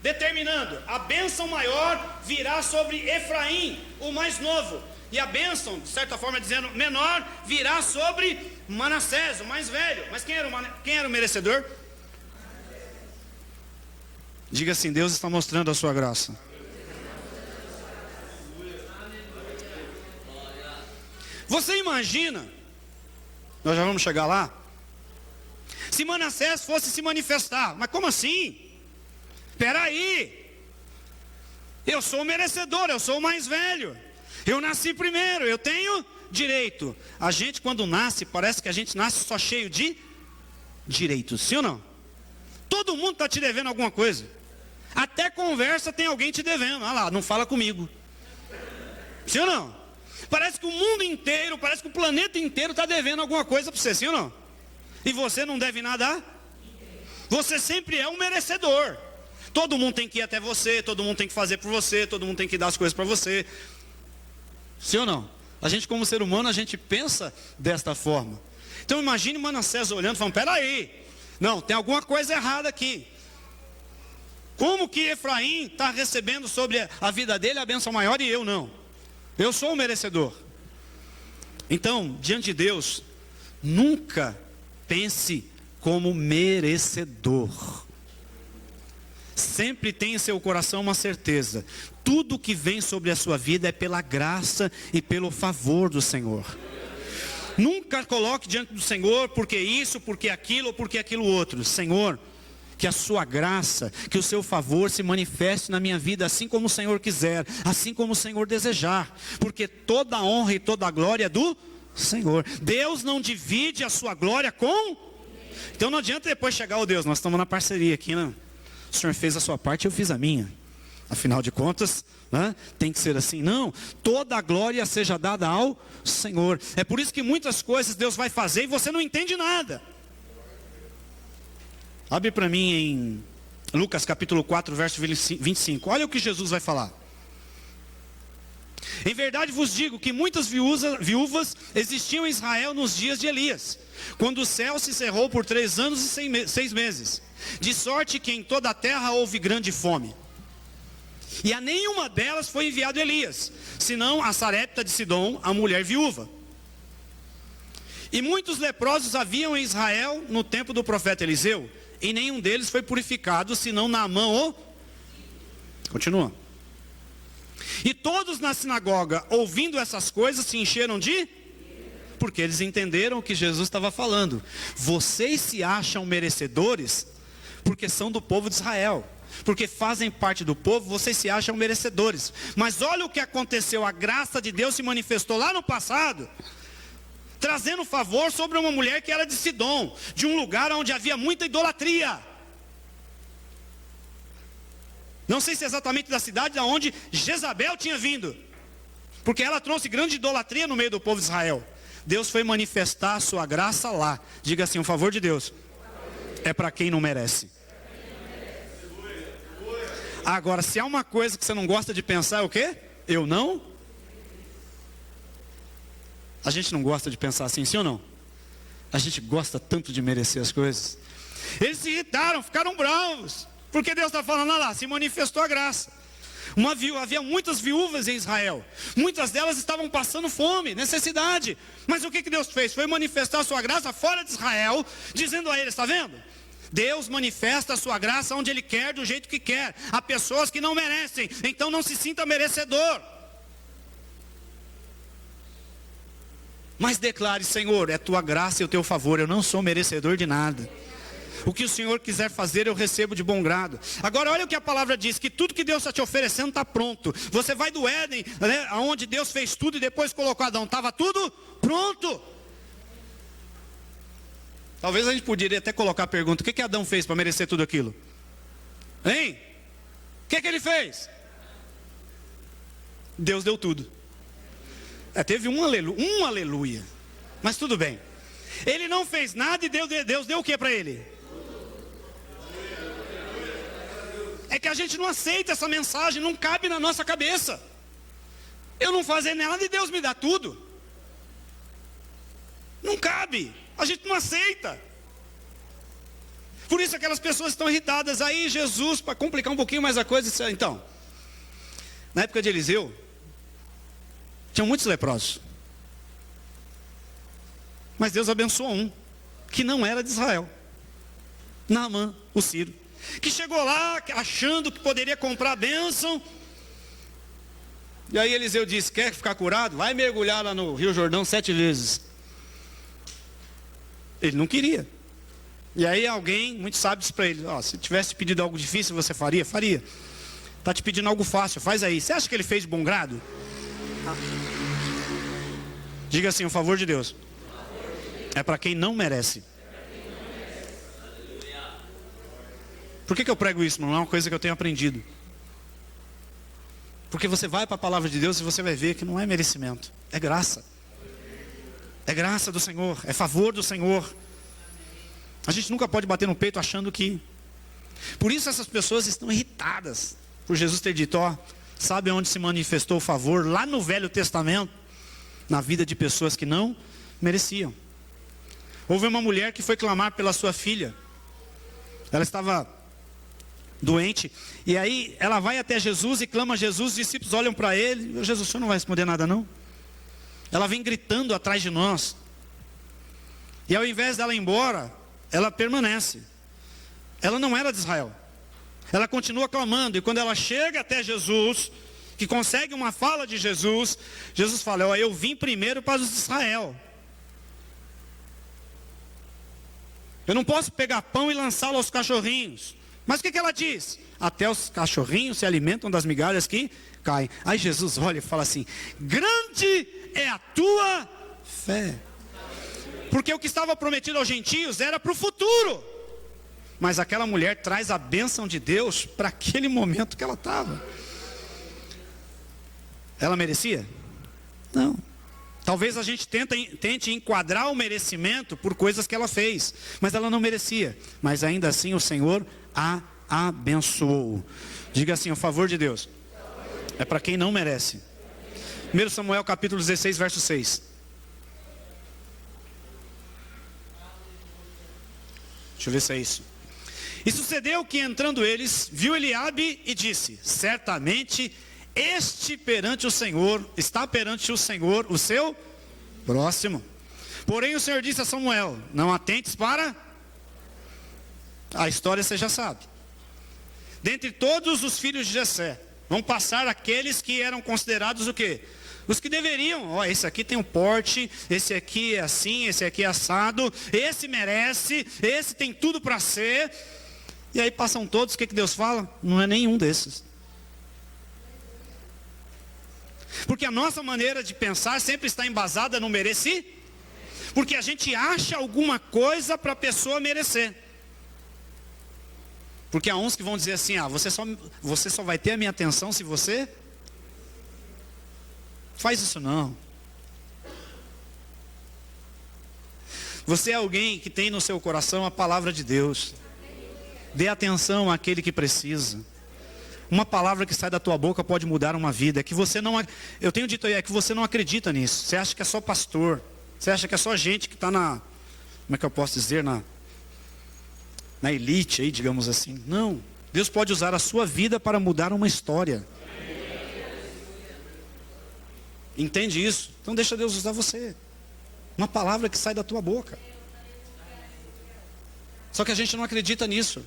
determinando, a bênção maior virá sobre Efraim, o mais novo. E a bênção, de certa forma dizendo, menor, virá sobre Manassés, o mais velho. Mas quem era o merecedor? Diga assim, Deus está mostrando a sua graça. Você imagina, nós já vamos chegar lá, se Manassés fosse se manifestar, mas como assim? Espera aí, eu sou o merecedor, eu sou o mais velho, eu nasci primeiro, eu tenho direito. A gente quando nasce, parece que a gente nasce só cheio de direitos, sim ou não? Todo mundo está te devendo alguma coisa, até conversa tem alguém te devendo, olha lá, não fala comigo, sim ou não? Parece que o mundo inteiro, parece que o planeta inteiro está devendo alguma coisa para você, sim ou não? E você não deve nada? Você sempre é um merecedor. Todo mundo tem que ir até você, todo mundo tem que fazer por você, todo mundo tem que dar as coisas para você. Sim ou não? A gente como ser humano, a gente pensa desta forma. Então imagine Manassés olhando e falando, peraí, não, tem alguma coisa errada aqui. Como que Efraim está recebendo sobre a vida dele a bênção maior e eu não? Eu sou o merecedor. Então, diante de Deus, nunca pense como merecedor. Sempre tenha em seu coração uma certeza. Tudo que vem sobre a sua vida é pela graça e pelo favor do Senhor. Nunca coloque diante do Senhor porque isso, porque aquilo ou porque aquilo outro. Senhor, que a sua graça, que o seu favor se manifeste na minha vida assim como o Senhor quiser, assim como o Senhor desejar, porque toda a honra e toda a glória é do Senhor. Deus não divide a sua glória com... Então não adianta depois chegar, oh Deus, nós estamos na parceria aqui, né? O Senhor fez a sua parte, eu fiz a minha. Afinal de contas, né? Tem que ser assim. Não, toda a glória seja dada ao Senhor. É por isso que muitas coisas Deus vai fazer e você não entende nada. Abre para mim em Lucas capítulo 4, verso 25. Olha o que Jesus vai falar. Em verdade vos digo que muitas viúvas existiam em Israel nos dias de Elias, quando o céu se cerrou por 3 anos e 6 meses, de sorte que em toda a terra houve grande fome. E a nenhuma delas foi enviado Elias, senão a Sarepta de Sidom, a mulher viúva. E muitos leprosos haviam em Israel no tempo do profeta Eliseu, e nenhum deles foi purificado, senão Naamã o... Continua. E todos na sinagoga, ouvindo essas coisas, se encheram de... Porque eles entenderam o que Jesus estava falando. Vocês se acham merecedores, porque são do povo de Israel. Porque fazem parte do povo, vocês se acham merecedores. Mas olha o que aconteceu, a graça de Deus se manifestou lá no passado, trazendo favor sobre uma mulher que era de Sidom, de um lugar onde havia muita idolatria. Não sei se é exatamente da cidade da onde Jezabel tinha vindo, porque ela trouxe grande idolatria no meio do povo de Israel. Deus foi manifestar a sua graça lá. Diga assim, o favor de Deus é para quem não merece. Agora, se há uma coisa que você não gosta de pensar, é o quê? Eu não? A gente não gosta de pensar assim, sim ou não? A gente gosta tanto de merecer as coisas. Eles se irritaram, ficaram bravos, porque Deus está falando, olha lá, se manifestou a graça. Havia muitas viúvas em Israel, muitas delas estavam passando fome, necessidade. Mas o que Deus fez? Foi manifestar a sua graça fora de Israel, dizendo a eles, está vendo? Deus manifesta a sua graça onde Ele quer, do jeito que quer. Há pessoas que não merecem, então não se sinta merecedor. Mas declare: Senhor, é tua graça e o teu favor, eu não sou merecedor de nada. O que o Senhor quiser fazer, eu recebo de bom grado. Agora olha o que a palavra diz, que tudo que Deus está te oferecendo está pronto. Você vai do Éden, né, onde Deus fez tudo e depois colocou Adão, estava tudo pronto. Talvez a gente poderia até colocar a pergunta: o que Adão fez para merecer tudo aquilo? Hein? O que ele fez? Deus deu tudo. Teve um aleluia. Mas tudo bem. Ele não fez nada e Deus deu o que para ele? É que a gente não aceita essa mensagem, não cabe na nossa cabeça. Eu não fazer nada e Deus me dá tudo. Não cabe. A gente não aceita. Por isso aquelas pessoas estão irritadas. Aí Jesus, para complicar um pouquinho mais a coisa, disse: então, na época de Eliseu, tinham muitos leprosos. Mas Deus abençoou um, que não era de Israel. Naamã, o sírio, que chegou lá achando que poderia comprar a bênção. E aí Eliseu disse: quer ficar curado? Vai mergulhar lá no Rio Jordão 7 vezes. Ele não queria. E aí alguém muito sábio disse para ele: se tivesse pedido algo difícil, você faria? Faria. Está te pedindo algo fácil, faz aí. Você acha que ele fez de bom grado? Diga assim: o favor de Deus é para quem não merece. Por que eu prego isso? Não é uma coisa que eu tenho aprendido. Porque você vai para a palavra de Deus e você vai ver que não é merecimento, é graça. É graça do Senhor, é favor do Senhor. A gente nunca pode bater no peito achando que... Por isso essas pessoas estão irritadas por Jesus ter dito: sabe onde se manifestou o favor? Lá no Velho Testamento, na vida de pessoas que não mereciam. Houve uma mulher que foi clamar pela sua filha. Ela estava doente, e aí ela vai até Jesus e clama a Jesus. Os discípulos olham para ele: Jesus, o senhor não vai responder nada não? Ela vem gritando atrás de nós. E ao invés dela ir embora, ela permanece. Ela não era de Israel. Ela continua clamando. E quando ela chega até Jesus, que consegue uma fala de Jesus, Jesus fala: eu vim primeiro para os de Israel. Eu não posso pegar pão e lançá-lo aos cachorrinhos. Mas o que ela diz? Até os cachorrinhos se alimentam das migalhas que caem. Aí Jesus olha e fala assim: grande é a tua fé. Porque o que estava prometido aos gentios era para o futuro. Mas aquela mulher traz a bênção de Deus para aquele momento que ela estava. Ela merecia? Não. Talvez a gente tente enquadrar o merecimento por coisas que ela fez. Mas ela não merecia. Mas ainda assim o Senhor a abençoou. Diga assim: o favor de Deus é para quem não merece. 1 Samuel capítulo 16, verso 6. Deixa eu ver se é isso. E sucedeu que, entrando eles, viu Eliabe e disse: certamente este perante o Senhor, está perante o Senhor o seu próximo. Porém o Senhor disse a Samuel: não atentes para... A história você já sabe. Dentre todos os filhos de Jessé, vão passar aqueles que eram considerados o quê? Os que deveriam. Esse aqui tem um porte, esse aqui é assim, esse aqui é assado, esse merece, esse tem tudo para ser. E aí passam todos, o que Deus fala? Não é nenhum desses. Porque a nossa maneira de pensar sempre está embasada no merecer. Porque a gente acha alguma coisa para a pessoa merecer. Porque há uns que vão dizer assim: você só vai ter a minha atenção se você... Faz isso não. Você é alguém que tem no seu coração a palavra de Deus. Dê atenção àquele que precisa. Uma palavra que sai da tua boca pode mudar uma vida. É que você não... Eu tenho dito aí, é que você não acredita nisso. Você acha que é só pastor. Você acha que é só gente que está na... Como é que eu posso dizer? Na elite aí, digamos assim. Não. Deus pode usar a sua vida para mudar uma história. Entende isso? Então deixa Deus usar você. Uma palavra que sai da tua boca. Só que a gente não acredita nisso.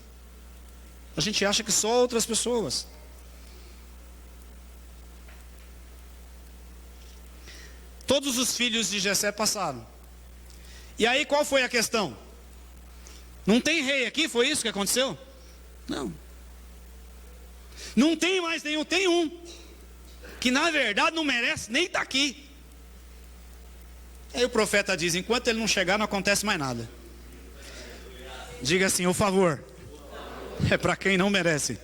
A gente acha que só outras pessoas. Todos os filhos de Jessé passaram. E aí qual foi a questão? Não tem rei aqui? Foi isso que aconteceu? Não. Não tem mais nenhum. Tem um que na verdade não merece nem estar aqui. Aí o profeta diz: enquanto ele não chegar não acontece mais nada. Diga assim: o favor é para quem não merece.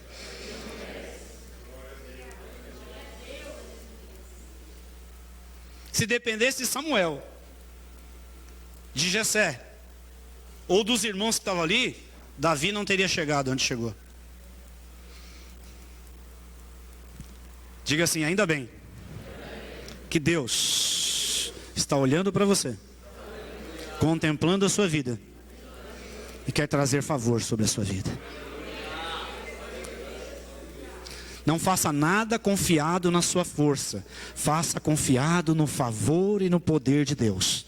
Se dependesse de Samuel, de Jessé, ou dos irmãos que estavam ali, Davi não teria chegado onde chegou. Diga assim: ainda bem que Deus está olhando para você, contemplando a sua vida, e quer trazer favor sobre a sua vida. Não faça nada confiado na sua força. Faça confiado no favor e no poder de Deus.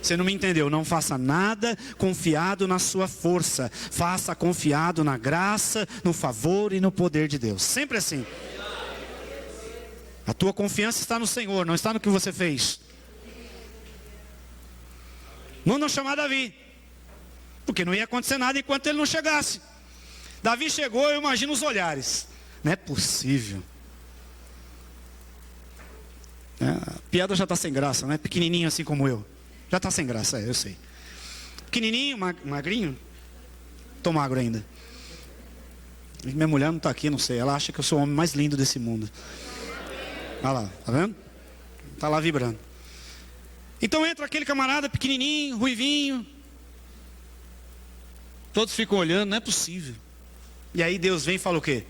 Você não me entendeu? Não faça nada confiado na sua força. Faça confiado na graça, no favor e no poder de Deus. Sempre assim. A tua confiança está no Senhor, não está no que você fez. Mandam chamar Davi, porque não ia acontecer nada enquanto ele não chegasse. Davi chegou, eu imagino os olhares. Não é possível. A piada já está sem graça, né? Pequenininho assim como eu. Já está sem graça, eu sei. Pequenininho, magrinho. Estou magro ainda. Minha mulher não está aqui, não sei. Ela acha que eu sou o homem mais lindo desse mundo. Olha lá, tá vendo? Está lá vibrando. Então entra aquele camarada pequenininho, ruivinho. Todos ficam olhando, não é possível. E aí Deus vem e fala o quê?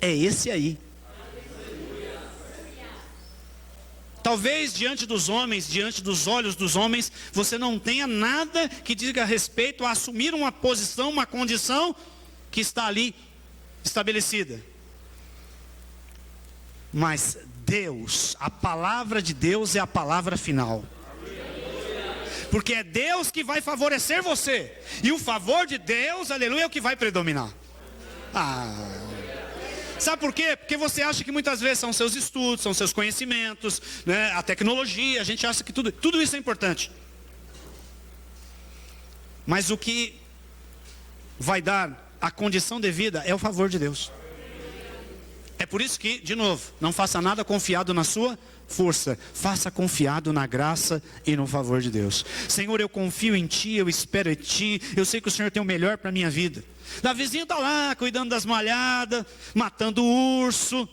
É esse aí. Talvez diante dos homens, diante dos olhos dos homens, você não tenha nada que diga respeito a assumir uma posição, uma condição que está ali estabelecida. Mas Deus, a palavra de Deus é a palavra final. Porque é Deus que vai favorecer você. E o favor de Deus, aleluia, é o que vai predominar. Sabe por quê? Porque você acha que muitas vezes são seus estudos, são seus conhecimentos, né? A tecnologia, a gente acha que tudo isso é importante. Mas o que vai dar a condição de vida é o favor de Deus. É por isso que, de novo, não faça nada confiado na sua força. Faça confiado na graça e no favor de Deus. Senhor, eu confio em Ti, eu espero em Ti. Eu sei que o Senhor tem o melhor para a minha vida. Davizinho está lá, cuidando das malhadas, matando o urso,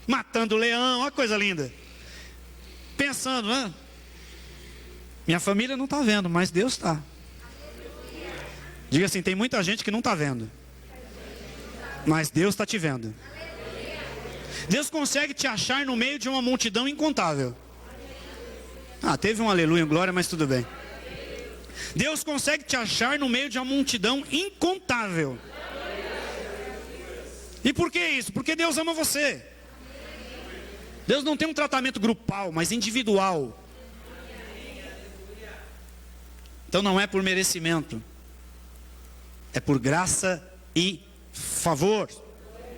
matando o leão, olha que coisa linda. Pensando, né? Minha família não está vendo, mas Deus está. Diga assim: tem muita gente que não está vendo, mas Deus está te vendo. Deus consegue te achar no meio de uma multidão incontável. Teve um aleluia, glória, mas tudo bem. Deus consegue te achar no meio de uma multidão incontável. E por que isso? Porque Deus ama você. Deus não tem um tratamento grupal, mas individual. Então não é por merecimento, é por graça e favor.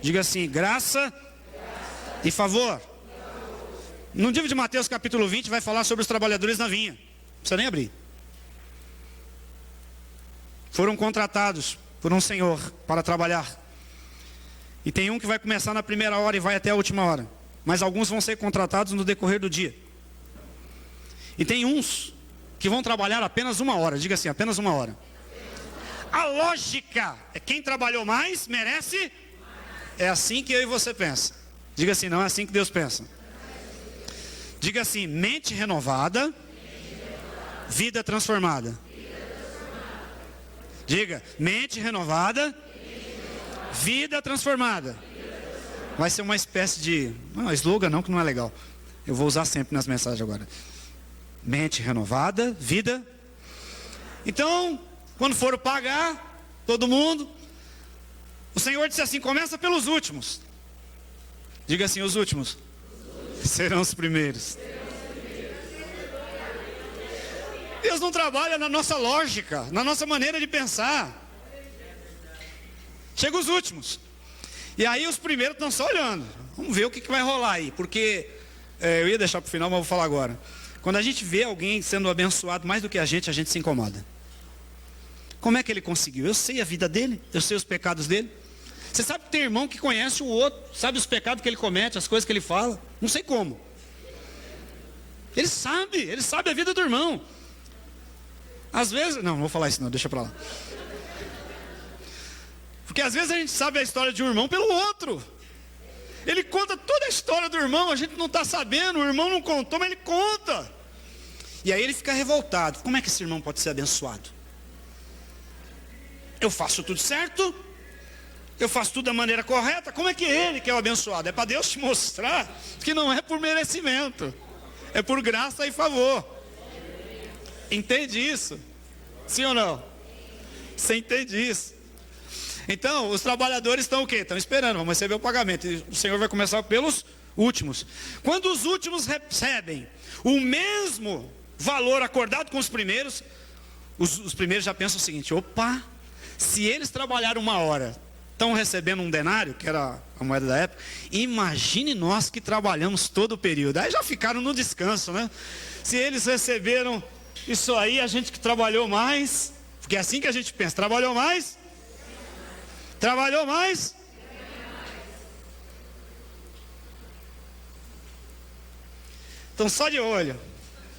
Diga assim: graça e favor. No livro de Mateus capítulo 20 vai falar sobre os trabalhadores na vinha. Não precisa nem abrir. Foram contratados por um senhor para trabalhar. E tem um que vai começar na primeira hora e vai até a última hora. Mas alguns vão ser contratados no decorrer do dia. E tem uns que vão trabalhar apenas uma hora. Diga assim: apenas uma hora. A lógica é quem trabalhou mais merece. É assim que eu e você pensa. Diga assim: não é assim que Deus pensa. Diga assim: mente renovada, vida transformada. Diga: mente renovada, vida transformada. Vai ser uma espécie de... não, slogan não, que não é legal. Eu vou usar sempre nas mensagens agora. Mente renovada, vida. Então, quando for pagar, todo mundo, o Senhor disse assim: começa pelos últimos. Diga assim: os últimos serão os primeiros. Deus não trabalha na nossa lógica, na nossa maneira de pensar. Chega os últimos. E aí os primeiros estão só olhando. Vamos ver o que vai rolar aí. Porque, eu ia deixar para o final, mas vou falar agora. Quando a gente vê alguém sendo abençoado mais do que a gente se incomoda. Como é que ele conseguiu? Eu sei a vida dele, eu sei os pecados dele. Você sabe que tem irmão que conhece o outro, sabe os pecados que ele comete, as coisas que ele fala. Não sei como. Ele sabe a vida do irmão. Às vezes, não vou falar isso não, deixa para lá. Porque às vezes a gente sabe a história de um irmão pelo outro. Ele conta toda a história do irmão, a gente não está sabendo, o irmão não contou, mas ele conta. E aí ele fica revoltado. Como é que esse irmão pode ser abençoado? Eu faço tudo certo, eu faço tudo da maneira correta, como é que ele que é o abençoado? É para Deus te mostrar que não é por merecimento, é por graça e favor. Entende isso? Sim ou não? Você entende isso? Então, os trabalhadores estão o quê? Estão esperando, vamos receber o pagamento. E o Senhor vai começar pelos últimos. Quando os últimos recebem o mesmo valor acordado com os primeiros, os primeiros já pensam o seguinte: opa, se eles trabalharam 1 hora, estão recebendo um denário, que era a moeda da época, imagine nós que trabalhamos todo o período. Aí já ficaram no descanso, né? Se eles receberam isso aí, a gente que trabalhou mais, porque é assim que a gente pensa, trabalhou mais? Trabalhou mais? Então só de olho,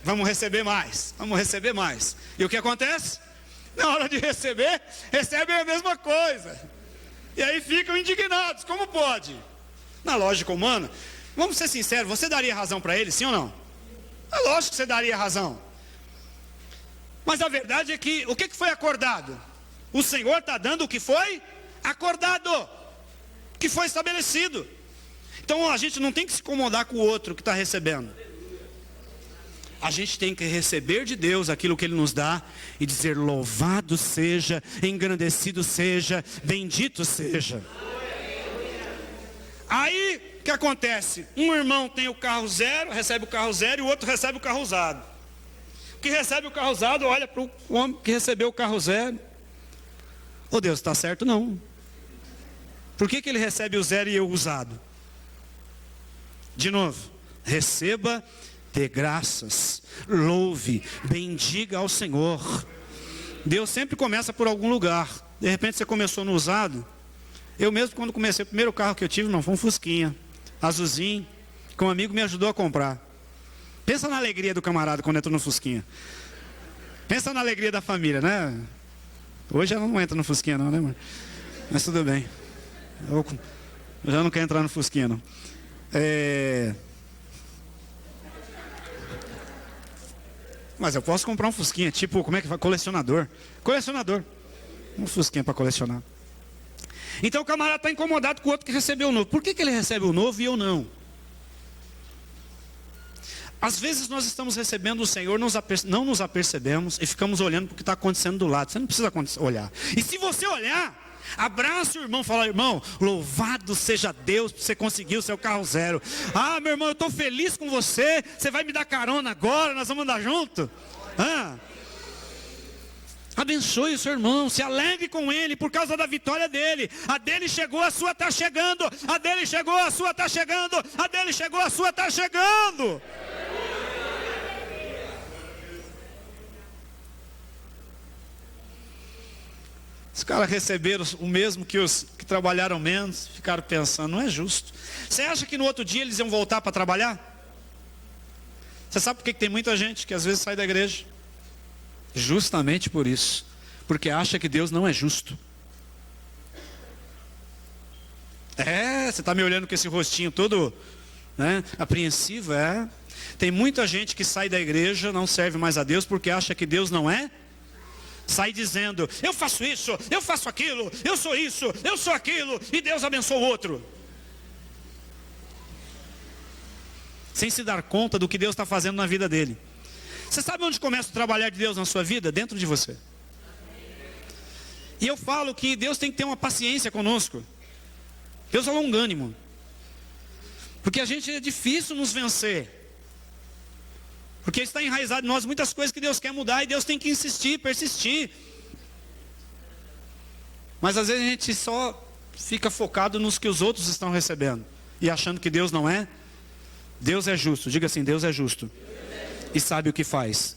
vamos receber mais, vamos receber mais. E o que acontece? Na hora de receber, recebem a mesma coisa. E aí ficam indignados, como pode? Na lógica humana, vamos ser sinceros, você daria razão para ele, sim ou não? É lógico que você daria razão. Mas a verdade é que, o que foi acordado? O Senhor está dando o que foi acordado, o que foi estabelecido. Então a gente não tem que se incomodar com o outro que está recebendo. A gente tem que receber de Deus aquilo que Ele nos dá e dizer: louvado seja, engrandecido seja, bendito seja. Aí, o que acontece? Um irmão tem o carro zero, recebe o carro zero, e o outro recebe o carro usado. O que recebe o carro usado olha para o homem que recebeu o carro zero: ô Deus, está certo não. Por que ele recebe o zero e eu o usado? De novo, receba, dê graças, louve, bendiga ao Senhor. Deus sempre começa por algum lugar. De repente você começou no usado. Eu mesmo, quando comecei, o primeiro carro que eu tive, não foi um Fusquinha, azulzinho, que um amigo me ajudou a comprar. Pensa na alegria do camarada quando entra no Fusquinha. Pensa na alegria da família, né? Hoje ela não entra no Fusquinha não, né, mãe? Mas tudo bem. Eu já não quero entrar no Fusquinha não. Mas eu posso comprar um Fusquinha, tipo, como é que vai? Colecionador. Um Fusquinha para colecionar. Então o camarada está incomodado com o outro que recebeu o novo. Por que ele recebe o novo e eu não? Às vezes nós estamos recebendo o Senhor, não nos apercebemos e ficamos olhando para o que está acontecendo do lado. Você não precisa olhar. E se você olhar, abraça o irmão, fala: irmão, louvado seja Deus, você conseguiu o seu carro zero. Ah, meu irmão, eu estou feliz com você. Você vai me dar carona agora, nós vamos andar junto. Abençoe o seu irmão, se alegre com ele por causa da vitória dele. A dele chegou, a sua está chegando. A dele chegou, a sua está chegando. A dele chegou, a sua está chegando. Os caras receberam o mesmo que os que trabalharam menos, ficaram pensando: não é justo. Você acha que no outro dia eles iam voltar para trabalhar? Você sabe por que tem muita gente que às vezes sai da igreja? Justamente por isso, porque acha que Deus não é justo. Você está me olhando com esse rostinho todo, né, apreensivo. Tem muita gente que sai da igreja, não serve mais a Deus, porque acha que Deus não é. Sai dizendo: eu faço isso, eu faço aquilo, eu sou isso, eu sou aquilo, e Deus abençoa o outro. Sem se dar conta do que Deus está fazendo na vida dele. Você sabe onde começa o trabalhar de Deus na sua vida? Dentro de você. E eu falo que Deus tem que ter uma paciência conosco. Deus é longânimo. Porque a gente é difícil nos vencer. Porque está enraizado em nós muitas coisas que Deus quer mudar e Deus tem que insistir, persistir. Mas às vezes a gente só fica focado nos que os outros estão recebendo e achando que Deus não é. Deus é justo. Diga assim: Deus é justo e sabe o que faz.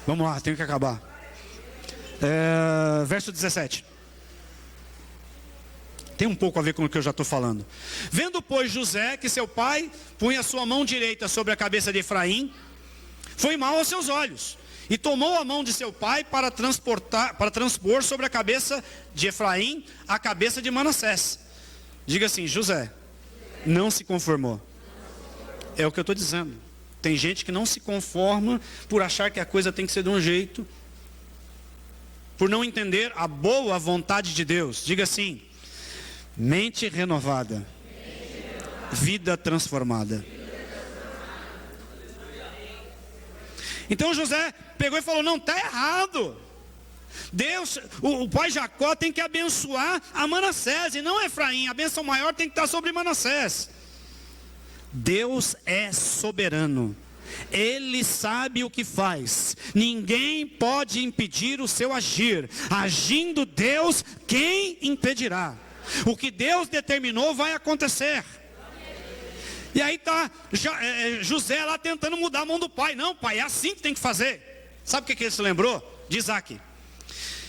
Vamos lá, tenho que acabar. Verso 17. Tem um pouco a ver com o que eu já estou falando. Vendo, pois, José que seu pai punha sua mão direita sobre a cabeça de Efraim, foi mal aos seus olhos, e tomou a mão de seu pai para transpor sobre a cabeça de Efraim a cabeça de Manassés. Diga assim: José não se conformou. É o que eu estou dizendo. Tem gente que não se conforma por achar que a coisa tem que ser de um jeito, por não entender a boa vontade de Deus. Diga assim: mente renovada, vida transformada. Então José pegou e falou: não, está errado. Deus, o pai Jacó tem que abençoar a Manassés e não Efraim. A bênção maior tem que estar sobre Manassés. Deus é soberano. Ele sabe o que faz. Ninguém pode impedir o seu agir. Agindo Deus, quem impedirá? O que Deus determinou vai acontecer. E aí está José lá tentando mudar a mão do pai. Não, pai, é assim que tem que fazer. Sabe o que ele se lembrou? De Isaac.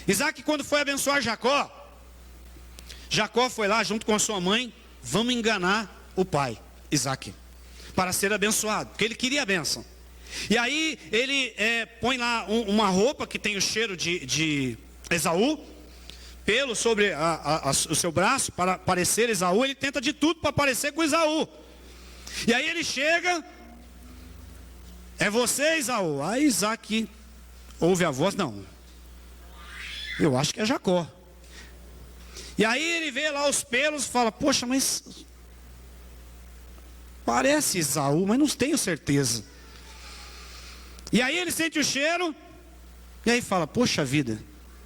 Isaac, quando foi abençoar Jacó, Jacó foi lá junto com a sua mãe: vamos enganar o pai, Isaac, para ser abençoado, porque ele queria a bênção. E aí ele põe lá uma roupa que tem o cheiro de Esaú, pelo sobre o seu braço, para parecer Esaú. Ele tenta de tudo para parecer com Esaú. E aí ele chega: é você, Esaú? Aí Isaac ouve a voz: não, eu acho que é Jacó. E aí ele vê lá os pelos e fala: poxa, mas parece Esaú, mas não tenho certeza. E aí ele sente o cheiro, e aí fala: poxa vida,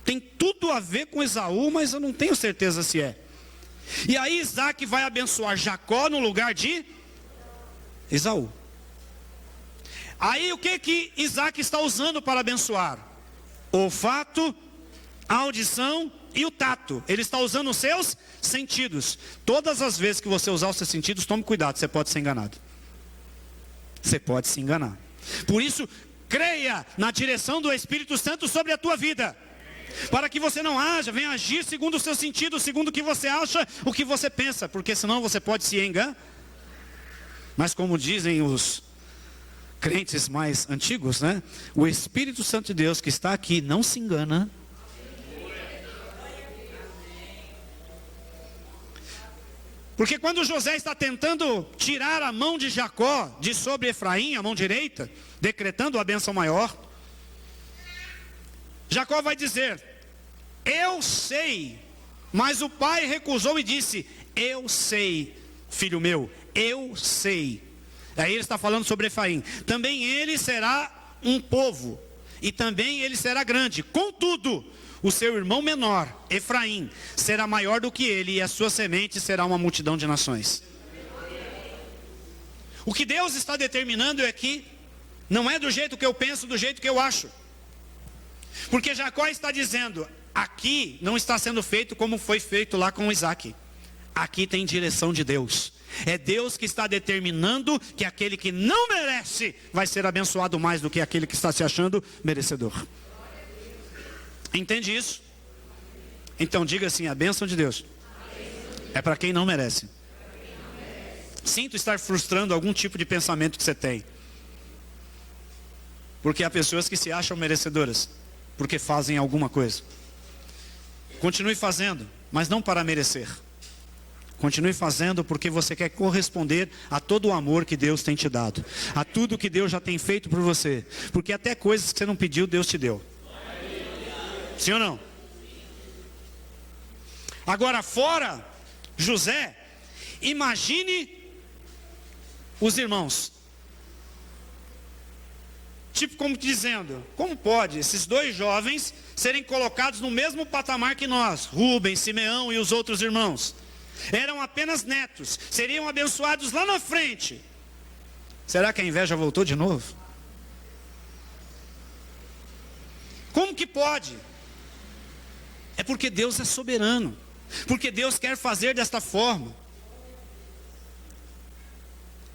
tem tudo a ver com Esaú, mas eu não tenho certeza se é. E aí Isaac vai abençoar Jacó no lugar de Esaú. Aí o que Isaac está usando para abençoar? Olfato, audição e o tato. Ele está usando os seus sentidos. Todas as vezes que você usar os seus sentidos, tome cuidado, você pode ser enganado. Você pode se enganar. Por isso, creia na direção do Espírito Santo sobre a tua vida, para que você não venha agir segundo os seus sentidos, segundo o que você acha, o que você pensa, porque senão você pode se enganar. Mas como dizem os crentes mais antigos, né? O Espírito Santo de Deus que está aqui não se engana. Porque quando José está tentando tirar a mão de Jacó de sobre Efraim, a mão direita, decretando a bênção maior, Jacó vai dizer: eu sei. Mas o pai recusou e disse: eu sei, filho meu, eu sei. Aí ele está falando sobre Efraim. Também ele será um povo, e também ele será grande. Contudo, o seu irmão menor, Efraim, será maior do que ele, e a sua semente será uma multidão de nações. O que Deus está determinando é que não é do jeito que eu penso, do jeito que eu acho. Porque Jacó está dizendo: aqui não está sendo feito como foi feito lá com Isaac. Aqui tem direção de Deus. É Deus que está determinando que aquele que não merece vai ser abençoado mais do que aquele que está se achando merecedor. Entende isso? Então diga assim: a bênção de Deus é para quem não merece. Sinto estar frustrando algum tipo de pensamento que você tem, porque há pessoas que se acham merecedoras porque fazem alguma coisa. Continue fazendo, mas não para merecer. Continue fazendo porque você quer corresponder a todo o amor que Deus tem te dado, a tudo que Deus já tem feito por você. Porque até coisas que você não pediu, Deus te deu. Sim ou não? Agora, fora José, imagine os irmãos. Tipo como dizendo: como pode esses dois jovens serem colocados no mesmo patamar que nós, Rubem, Simeão e os outros irmãos? Eram apenas netos, seriam abençoados lá na frente. Será que a inveja voltou de novo? Como que pode? É porque Deus é soberano. porque Deus quer fazer desta forma.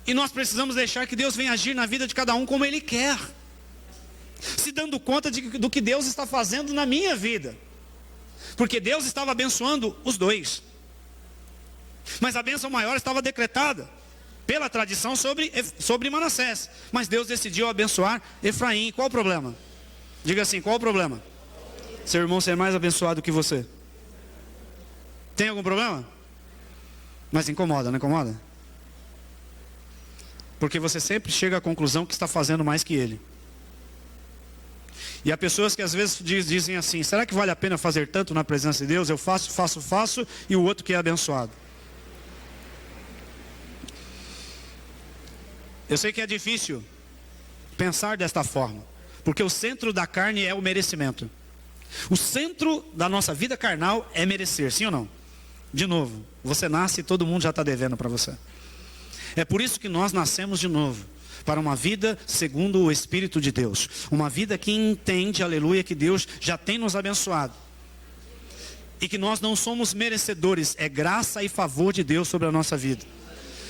E nós precisamos deixar que Deus venha agir na vida de cada um como Ele quer, se dando conta do que Deus está fazendo na minha vida, porque Deus estava abençoando os dois, mas a bênção maior estava decretada pela tradição sobre Manassés, mas Deus decidiu abençoar Efraim. Qual o problema? Diga assim, qual o problema? Seu irmão ser mais abençoado que você. Tem algum problema? Mas incomoda, não incomoda? Porque você sempre chega à conclusão que está fazendo mais que ele. E há pessoas que às vezes dizem assim: será que vale a pena fazer tanto na presença de Deus? Eu faço, e o outro que é abençoado. Eu sei que é difícil pensar desta forma, porque o centro da carne é o merecimento. O centro da nossa vida carnal é merecer, sim ou não? De novo, você nasce e todo mundo já está devendo para você. É por isso que nós nascemos de novo, para uma vida segundo o Espírito de Deus. Uma vida que entende, aleluia, que Deus já tem nos abençoado. E que nós não somos merecedores, é graça e favor de Deus sobre a nossa vida.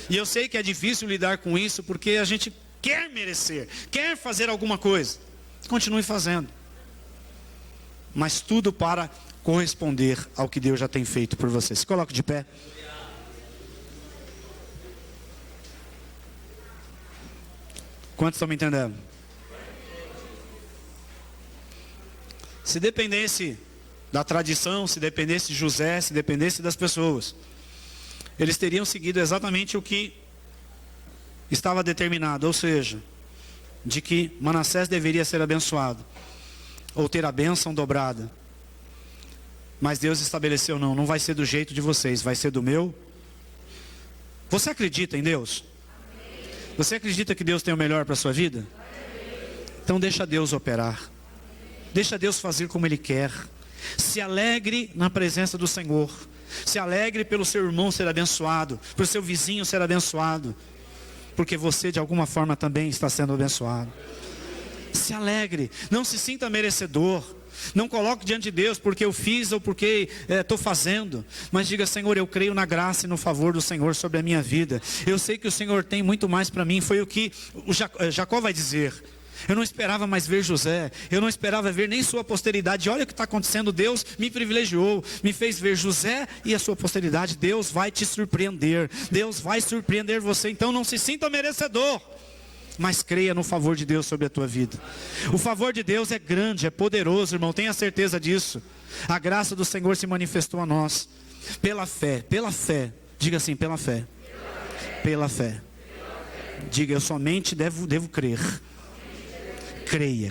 E eu sei que é difícil lidar com isso, porque a gente quer merecer, quer fazer alguma coisa. Continue fazendo. Mas tudo para corresponder ao que Deus já tem feito por você. Se coloque de pé. Quantos estão me entendendo? Se dependesse da tradição, se dependesse de José, se dependesse das pessoas, eles teriam seguido exatamente o que estava determinado, ou seja, de que Manassés deveria ser abençoado, ou ter a bênção dobrada. Mas Deus estabeleceu: não vai ser do jeito de vocês, vai ser do meu. Você acredita em Deus? Você acredita que Deus tem o melhor para a sua vida? Então deixa Deus operar. Deixa Deus fazer como Ele quer. Se alegre na presença do Senhor. Se alegre pelo seu irmão ser abençoado, pelo seu vizinho ser abençoado, porque você de alguma forma também está sendo abençoado. Se alegre, não se sinta merecedor. Não coloque diante de Deus porque eu fiz ou porque estou fazendo. Mas diga: Senhor, eu creio na graça e no favor do Senhor sobre a minha vida. Eu sei que o Senhor tem muito mais para mim. Foi o que Jacó vai dizer: eu não esperava mais ver José, eu não esperava ver nem sua posteridade. Olha o que está acontecendo, Deus me privilegiou, me fez ver José e a sua posteridade. Deus vai te surpreender, Deus vai surpreender você. Então não se sinta merecedor, mas creia no favor de Deus sobre a tua vida. O favor de Deus é grande, é poderoso, irmão, tenha certeza disso. A graça do Senhor se manifestou a nós, pela fé, diga assim, pela fé. Diga: eu somente devo crer.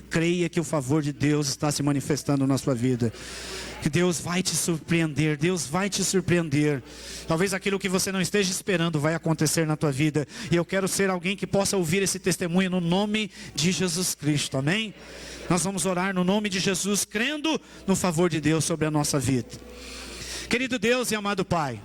Creia que o favor de Deus está se manifestando na sua vida. Que Deus vai te surpreender, Deus vai te surpreender. Talvez aquilo que você não esteja esperando vai acontecer na tua vida. E eu quero ser alguém que possa ouvir esse testemunho no nome de Jesus Cristo, amém? Nós vamos orar no nome de Jesus, crendo no favor de Deus sobre a nossa vida. Querido Deus e amado Pai,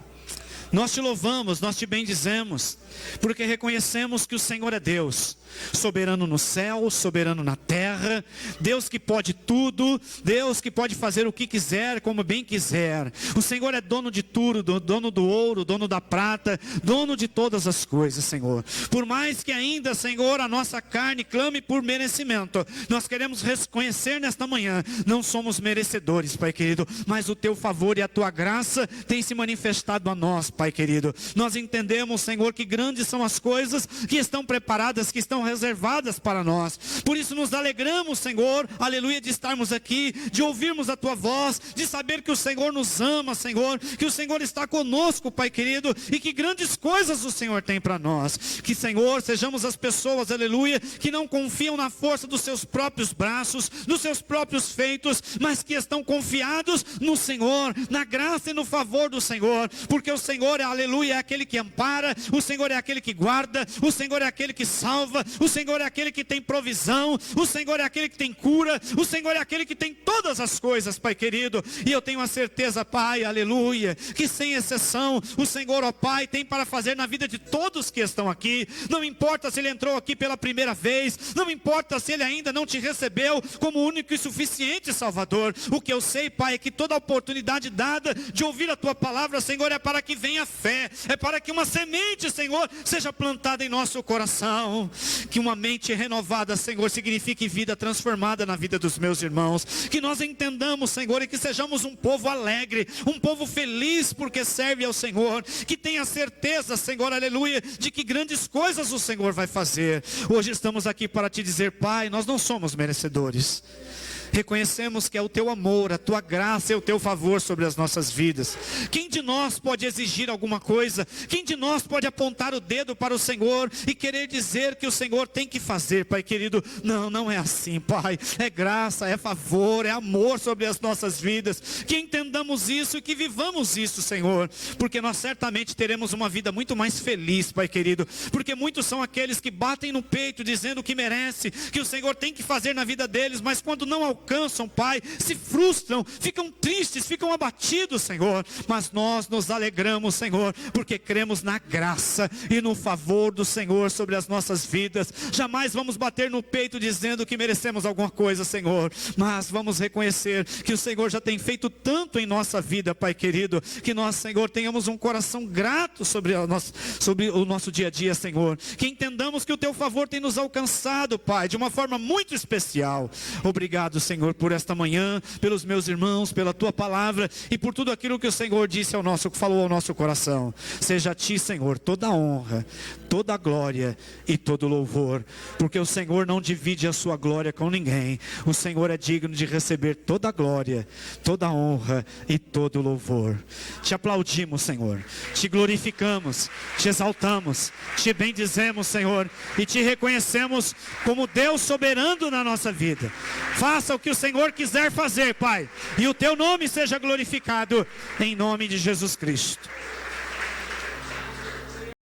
nós te louvamos, nós te bendizemos, porque reconhecemos que o Senhor é Deus, soberano no céu, soberano na terra, Deus que pode tudo, Deus que pode fazer o que quiser, como bem quiser. O Senhor é dono de tudo, dono do ouro, dono da prata, dono de todas as coisas, Senhor. Por mais que ainda, Senhor, a nossa carne clame por merecimento, nós queremos reconhecer nesta manhã: não somos merecedores, Pai querido, mas o teu favor e a tua graça têm se manifestado a nós, Pai querido. Nós entendemos, Senhor, que grandes são as coisas que estão preparadas, que estão reservadas para nós. Por isso nos alegramos, Senhor, aleluia, de estarmos aqui, de ouvirmos a tua voz, de saber que o Senhor nos ama, Senhor, que o Senhor está conosco, Pai querido, e que grandes coisas o Senhor tem para nós. Que, Senhor, sejamos as pessoas, aleluia, que não confiam na força dos seus próprios braços, nos seus próprios feitos, mas que estão confiados no Senhor, na graça e no favor do Senhor, porque o Senhor, aleluia, é aquele que ampara, o Senhor Senhor é aquele que guarda, o Senhor é aquele que salva, o Senhor é aquele que tem provisão, o Senhor é aquele que tem cura, o Senhor é aquele que tem todas as coisas, Pai querido. E eu tenho a certeza, Pai, aleluia, que sem exceção, o Senhor, ó Pai, tem para fazer na vida de todos que estão aqui. Não importa se ele entrou aqui pela primeira vez, não importa se ele ainda não te recebeu como único e suficiente Salvador. O que eu sei, Pai, é que toda oportunidade dada de ouvir a Tua palavra, Senhor, é para que venha fé, é para que uma semente, Senhor, seja plantada em nosso coração. Que uma mente renovada, Senhor, signifique vida transformada na vida dos meus irmãos. Que nós entendamos, Senhor, e que sejamos um povo alegre, um povo feliz porque serve ao Senhor. Que tenha certeza, Senhor, aleluia, de que grandes coisas o Senhor vai fazer. Hoje estamos aqui para te dizer, Pai, nós não somos merecedores. Reconhecemos que é o Teu amor, a Tua graça e o Teu favor sobre as nossas vidas. Quem de nós pode exigir alguma coisa? Quem de nós pode apontar o dedo para o Senhor e querer dizer que o Senhor tem que fazer, Pai querido? Não, não é assim, Pai. É graça, é favor, é amor sobre as nossas vidas. Que entendamos isso e que vivamos isso, Senhor. Porque nós certamente teremos uma vida muito mais feliz, Pai querido. Porque muitos são aqueles que batem no peito dizendo que merece, que o Senhor tem que fazer na vida deles, mas quando não alcançam, Pai, se frustram, ficam tristes, ficam abatidos, Senhor. Mas nós nos alegramos, Senhor, porque cremos na graça e no favor do Senhor sobre as nossas vidas. Jamais vamos bater no peito dizendo que merecemos alguma coisa, Senhor, mas vamos reconhecer que o Senhor já tem feito tanto em nossa vida, Pai querido, que nós, Senhor, tenhamos um coração grato sobre o nosso dia a dia, Senhor. Que entendamos que o Teu favor tem nos alcançado, Pai, de uma forma muito especial. Obrigado, Senhor, por esta manhã, pelos meus irmãos, pela Tua palavra e por tudo aquilo que o Senhor disse falou ao nosso coração. Seja a Ti, Senhor, toda a honra, toda a glória e todo o louvor, porque o Senhor não divide a sua glória com ninguém. O Senhor é digno de receber toda a glória, toda a honra e todo o louvor. Te aplaudimos, Senhor, te glorificamos, te exaltamos, te bendizemos, Senhor, e te reconhecemos como Deus soberano na nossa vida. Faça o que o Senhor quiser fazer, Pai, e o Teu nome seja glorificado, em nome de Jesus Cristo.